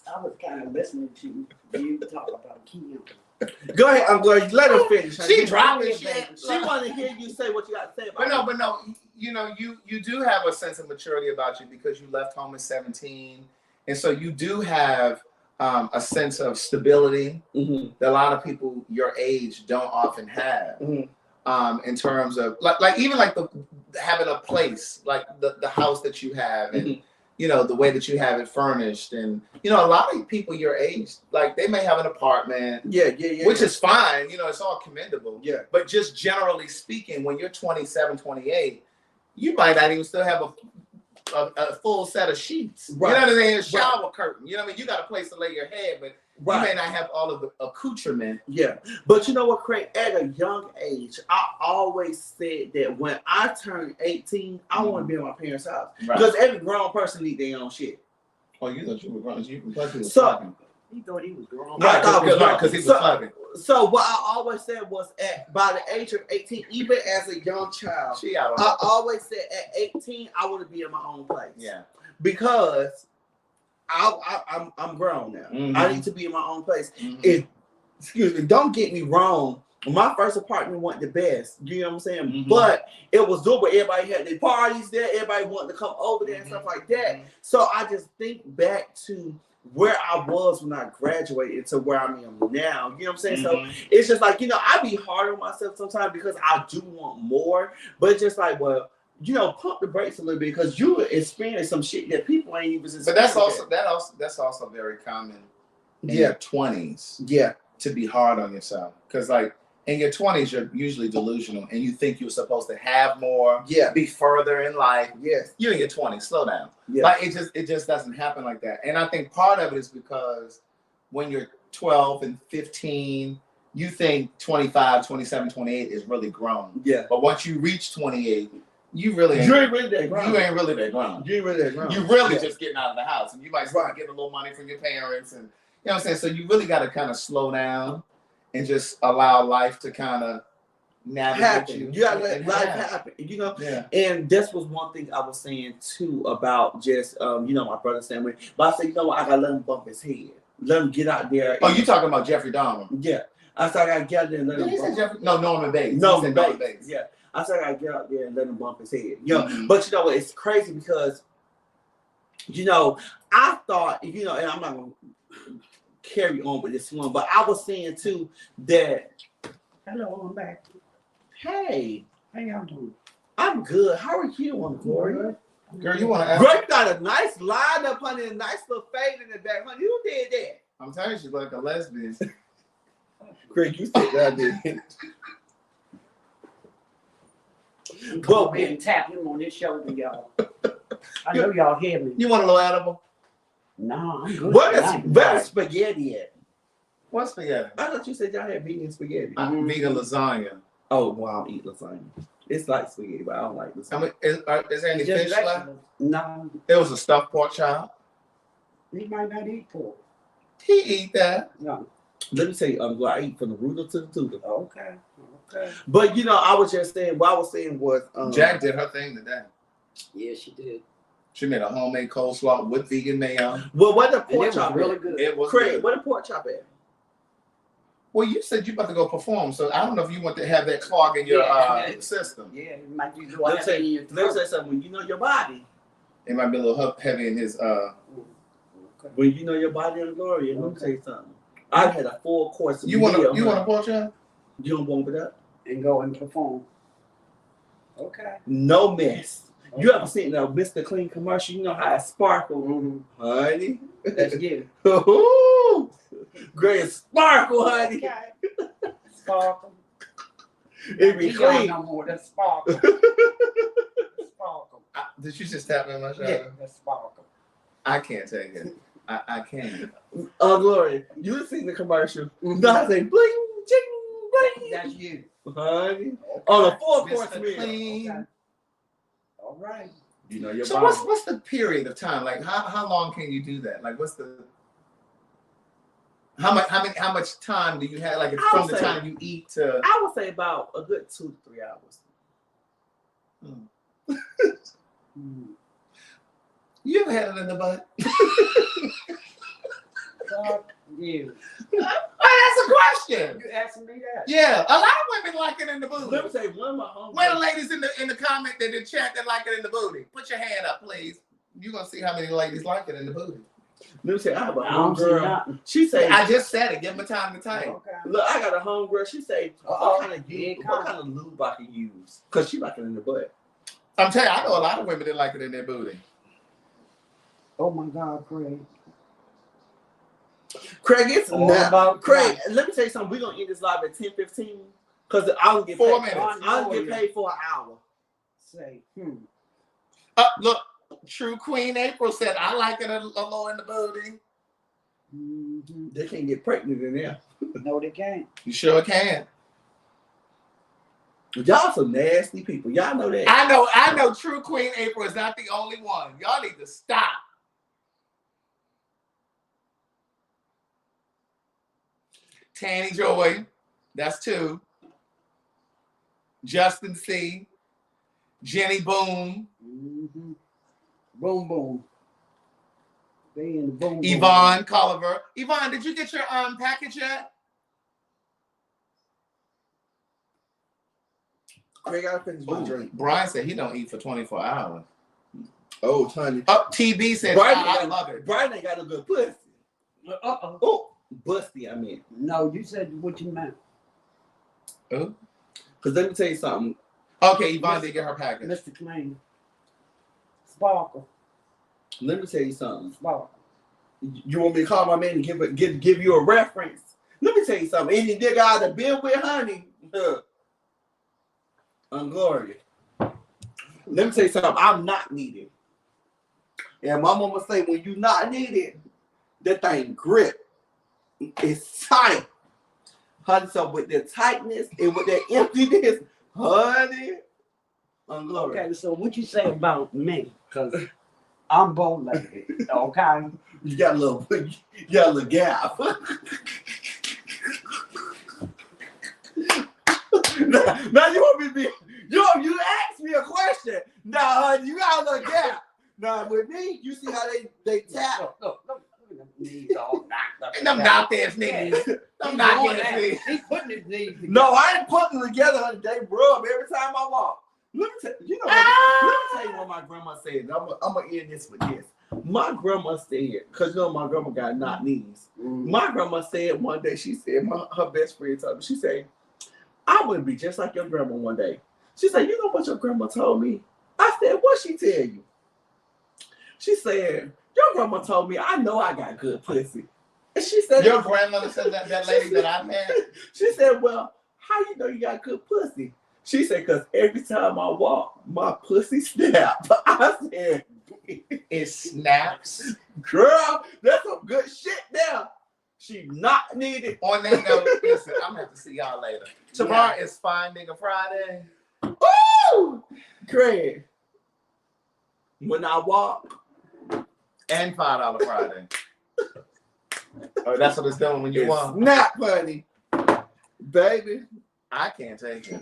I was kind of listening to you talk about Keon. Go ahead, I'm going. Let her finish. She dropping shit. She want to hear you say what you got to say about it. But no. You know, you do have a sense of maturity about you because you left home at 17, and so you do have a sense of stability that a lot of people your age don't often have. In terms of like even like having a place like the house that you have, and you know, the way that you have it furnished. And, you know, a lot of people your age, like they may have an apartment. Yeah. Which is fine. You know, it's all commendable. Yeah. But just generally speaking, when you're 27, 28, you might not even still have a full set of sheets. Right. You know what I mean? A shower curtain. You know what I mean? You got a place to lay your head, but Right. you may not have all of the accoutrement. Yeah. But you know what, Craig? At a young age, I always said that when I turned 18, I want to be in my parents' house. Right. Because every grown person need their own shit. Oh, you thought you were grown. You thought you were So- fucking. He thought he was grown. Right, Because he was fucking. So what I always said was by the age of 18, even as a young child, She out on I always said at 18, I want to be in my own place. Yeah. Because I'm grown now. Mhm. I need to be in my own place. Mhm. Excuse me, don't get me wrong. My first apartment wasn't the best. You know what I'm saying? Mhm. But it was doable. Everybody had their parties there. Everybody wanted to come over there and stuff like that. Mhm. So I just think back to where I was when I graduated to where I am now. You know what I'm saying? Mhm. So it's just like, you know, I be hard on myself sometimes because I do want more. But it's just like, well, you know, pump the brakes a little bit because you experience some shit that people ain't even experiencing. But that's also very common in your 20s Yeah. to be hard on yourself. Because like in your 20s, you're usually delusional and you think you're supposed to have more, Yeah. be further in life. Yes. You're in your 20s, slow down. Yeah. Like it just doesn't happen like that. And I think part of it is because when you're 12 and 15, you think 25, 27, 28 is really grown. Yeah. But once you reach 28, you really You ain't really that grown. you ain't really that grown. You ain't really that grown. You really Yeah. just getting out of the house, and you might start getting a little money from your parents, and you know what I'm saying. So you really got to kind of slow down and just allow life to kind of navigate happen. You gotta let and life happen. You know. Yeah. And this was one thing I was saying too about just you know, my brother saying, but I said, you know what, I gotta let him bump his head, let him get out there. Oh, you talking about Jeffrey Dahmer? Yeah. I said I gotta get out there and let Did him he say bump. Jeffrey? No, Norman Bates. He Norman said Bates. Yeah. I said I gotta get out there and let him bump his head. You know, Mhm. but you know what, it's crazy because you know, I thought, you know, and I'm not gonna carry on with this one, but I was saying too that Hello, I'm back. hey, How y'all doing? I'm good. How are you, on Gloria? Girl, you want to ask? Greg got a nice line up, honey, a nice little fade in the back, honey. Who did that? I'm telling you, she's like a lesbian. Greg, you said that, did. Come over here and tap him on his shoulder, y'all. I know y'all hear me. You want a little edible? No, I'm good. Where's spaghetti at? What's spaghetti? I thought you said y'all had vegan spaghetti. Vegan lasagna. Oh, well, I don't eat lasagna. It's like spaghetti, but I don't like lasagna. I mean, is there any Just fish left? vegetables. No, There was a stuffed pork chop. he might not eat pork. He eat that. No. Let me tell you, I eat from the rooter to the tutor. Okay. Okay. But you know, I was just saying, what I was saying was Jack did her thing today. Yeah, she did. She made a homemade coleslaw with vegan mayo. Well, what the And it pork was chop really at? good. It was Craig, good. what the pork chop at? Well, you said you about to go perform, so I don't know if you want to have that clog in your Yeah. system. Yeah, it might be Let me say, doing let me say something. When you know your body, It might be a little heavy in his. when you know your body and Gloria, let me tell you something. I had a full course. You want meal, a honey. pork chop? You don't want it up? and go and perform. Okay. No mess. You ever seen a Mr. Clean commercial? You know how it sparkle, Mm-hmm. honey. That's you. Ooh, great sparkle, honey. Okay. Sparkle. It be You don't clean. no more. That's sparkle. Sparkle. Did you just tap me on my shoulder? Yeah, that's sparkle. I can't take it. I can't. Gloria, you seen the commercial? No, I say bling, ching, bling. That's you. Honey. Okay. On a 4-course Mr. meal. Clean. Okay. All right. You know your So body. what's the period of time? Like how long can you do that? Like what's the how much time do you have? Like I from would the say- time you eat to I would say about a good 2 to 3 hours. Mm. you ever had it in the butt? Fuck you. Oh, that's a question. You asking me that? Yeah, a lot of women like it in the Let me booty. say one of my homies. Where the ladies in the comment that in chat that like it in the booty? Put your hand up, please. You're gonna see how many ladies like it in the booty. Let me say I have a I don't see homegirl. nothing. She say, I just said it. Give them time to type. Okay. look, I got a homegirl. She say, Uh-oh. what kind of lube I can use? Cause she like it in the butt. I'm telling you, I know a lot of women that like it in their booty. Oh my God, Craig. Craig, it's All not. about Craig, Christ. let me tell you something. We're going to end this live at 10:15 because I don't get 4 paid. minutes. I don't get paid for an hour. Say, Look, True Queen April said, I like it a little in the booty. They can't get pregnant in there. No, they can't. You sure can. Y'all some nasty people. Y'all know that. I know True Queen April is not the only one. Y'all need to stop. Tanny Joy, that's 2. Justin C. Jenny Boom. Boom, boom. They in the boom. Yvonne Culliver. Yvonne, did you get your package yet? Craig, I finish my drink. Brian said he don't eat for 24 hours. Oh, Tony. TB said, I love it. Brian ain't got no good pussy. Oh, busty, I mean. No, you said what you meant. Oh. Because let me tell you something. Okay, Yvonne did get her package. Mr. Clean. Sparkle. Let me tell you something. Sparkle. You want me to call my man and give you a reference? Let me tell you something. Any nigga out of been with honey, Gloria. Let me tell you something. I'm not needed. And my mama say when you not needed, that thing grip. It's tight. Honey, so with the tightness and with that emptiness, honey, Gloria. Okay, so what you say about me? Because I'm bow-legged, okay? You got a little gap. Now you want me to be, you asked me a question. Now, honey, you got a little gap. Now, with me, you see how they tap. Look at them knees all knocked up. Them knocked ass niggas. Them knocked ass niggas. He's putting his knees together. No, I ain't putting them together, honey. They rub every time I walk. Let me tell you what my grandma said. I'm going to end this with this. My grandma said, because my grandma got knock knees. My grandma said one day, she said, her best friend told me, she said, I want to be just like your grandma one day. She said, you know what your grandma told me? I said, what she tell you? She said, your grandma told me, I know I got good pussy. And she said, your grandmother said that lady that I met? She said, well, how you know you got good pussy? She said, because every time I walk, my pussy snap. I said, it snaps? Girl, that's some good shit there. She not needed. On that note, listen, I'm going to have to see y'all later. Tomorrow is Fine Nigga Friday. Woo! Craig, when I walk. And $5 Friday. Oh, that's what it's doing when you walk. Snap, honey. Baby. I can't take it.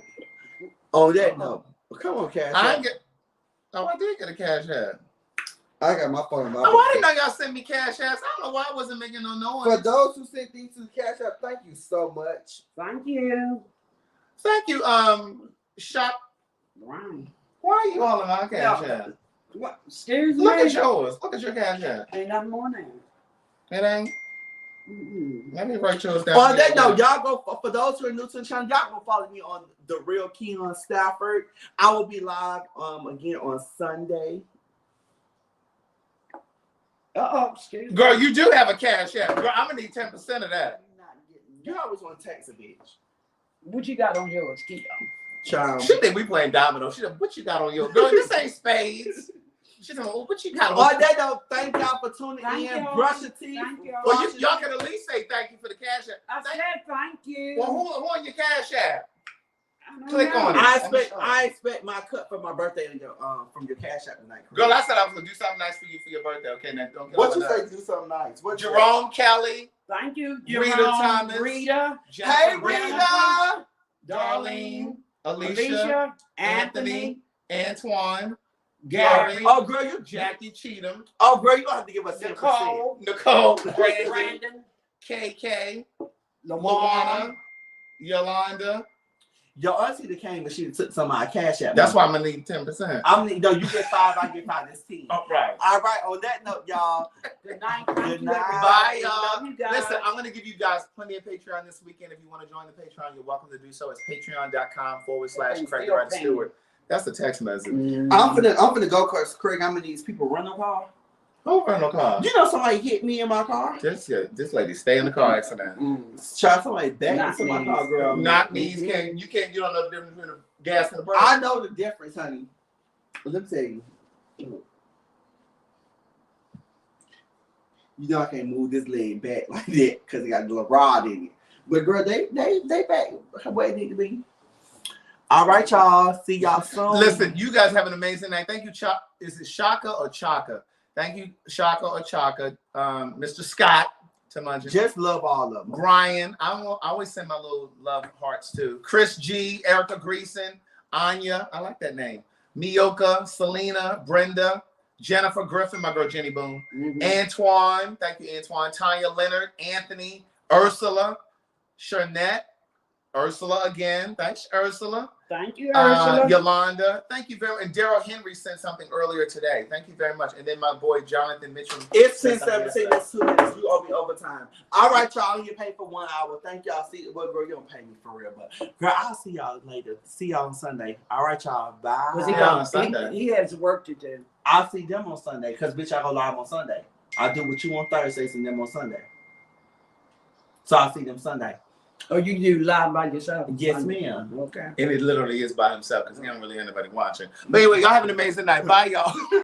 On that note, come on, Cash App. I did get a Cash App. I got my phone. I didn't know y'all sent me Cash Apps. I don't know why I wasn't making no noise. For those who sent these to the Cash App, thank you so much. Thank you. Thank you, Shop. Right. Why are you all in my Cash App? What? Excuse me. Look at yours. Look at your Cash App. Ain't nothing more now. It ain't. Let me write yours down. On that note, y'all go, for those who are new to the channel, y'all go follow me on The Real Keon Stafford. I will be live again on Sunday. Excuse me. Girl, you do have a Cash App. Girl, I'm gonna need 10% of that. You always want to text a bitch. What you got on yours, Keon? Child. She think we playing dominoes. She said, what you got on your girl? This ain't spades. She said, well, what you got on? On that note, thank y'all for tuning in. Brush your teeth. Thank you. Well, y'all can at least say thank you for the Cash App. I said thank you. Well, who on your Cash App? I don't Click know. on it. I expect my cut for my birthday from your Cash App tonight. Girl, I said I was gonna do something nice for you for your birthday. Okay, now don't get What all you that. say? Do something nice. What Jerome Kelly. Thank you, Rita Jerome, Thomas. Rita. Hey, Jennifer, Rita. Darlene. Alicia. Alicia. Anthony. Antoine. Gary. Gary. Oh, girl, you Jackie Cheatham. Oh, girl, you don't have to give us 10%. Nicole. Brandon. Brandon. KK. Luana. Luana. Yolanda. Your auntie that came and she took some of my Cash App. That's why I'm gonna need 10%. No, you get 5, I get 5. That's 10. All right. All right. On that note, y'all. Good night. Good night. Bye, y'all. Love you guys. Listen, I'm gonna give you guys plenty of Patreon this weekend. If you want to join the Patreon, you're welcome to do so. It's patreon.com/Craig Wright Stewart. That's the text message. I'm finna go, cause Craig, I'm gonna need these people running a while. Over in no car. You know somebody hit me in my car? This lady stay in the car accident. Try somebody back Not into my me. car, girl. Not me. You don't know the difference between the gas and the brake. I know the difference, honey. Let me tell you. You know I can't move this leg back like that because it got a little rod in it. But girl, they back where they need to be. All right, y'all. See y'all soon. Listen, you guys have an amazing night. Thank you, Is it Shaka or Chaka? Thank you, Shaka or Chaka. Mr. Scott. Just love all of them. Brian. I always send my little love hearts too. Chris G, Erica Greason, Anya. I like that name. Mioka, Selena, Brenda, Jennifer Griffin, my girl Jenny Boone, Antoine. Thank you, Antoine. Tanya Leonard, Anthony, Ursula, Sharnette, Ursula again. Thanks, Ursula. Thank you, Ursula. Yolanda. Thank you very much. And Daryl Henry sent something earlier today. Thank you very much. And then my boy Jonathan Mitchell. It's 10:17. That's 2 minutes. You owe me overtime. All right, y'all. You pay for 1 hour. Thank y'all. See, well, girl, you don't pay me for real, but girl, I'll see y'all later. See y'all on Sunday. All right, y'all. Bye. Was on Sunday. He has work to do. I'll see them on Sunday because bitch, I go live on Sunday. I do what you on Thursdays and them on Sunday. So I'll see them Sunday. Oh, you do live by yourself? Yes, ma'am. Okay. And it literally is by himself because he don't really have anybody watching. But anyway, y'all have an amazing night. Bye, y'all.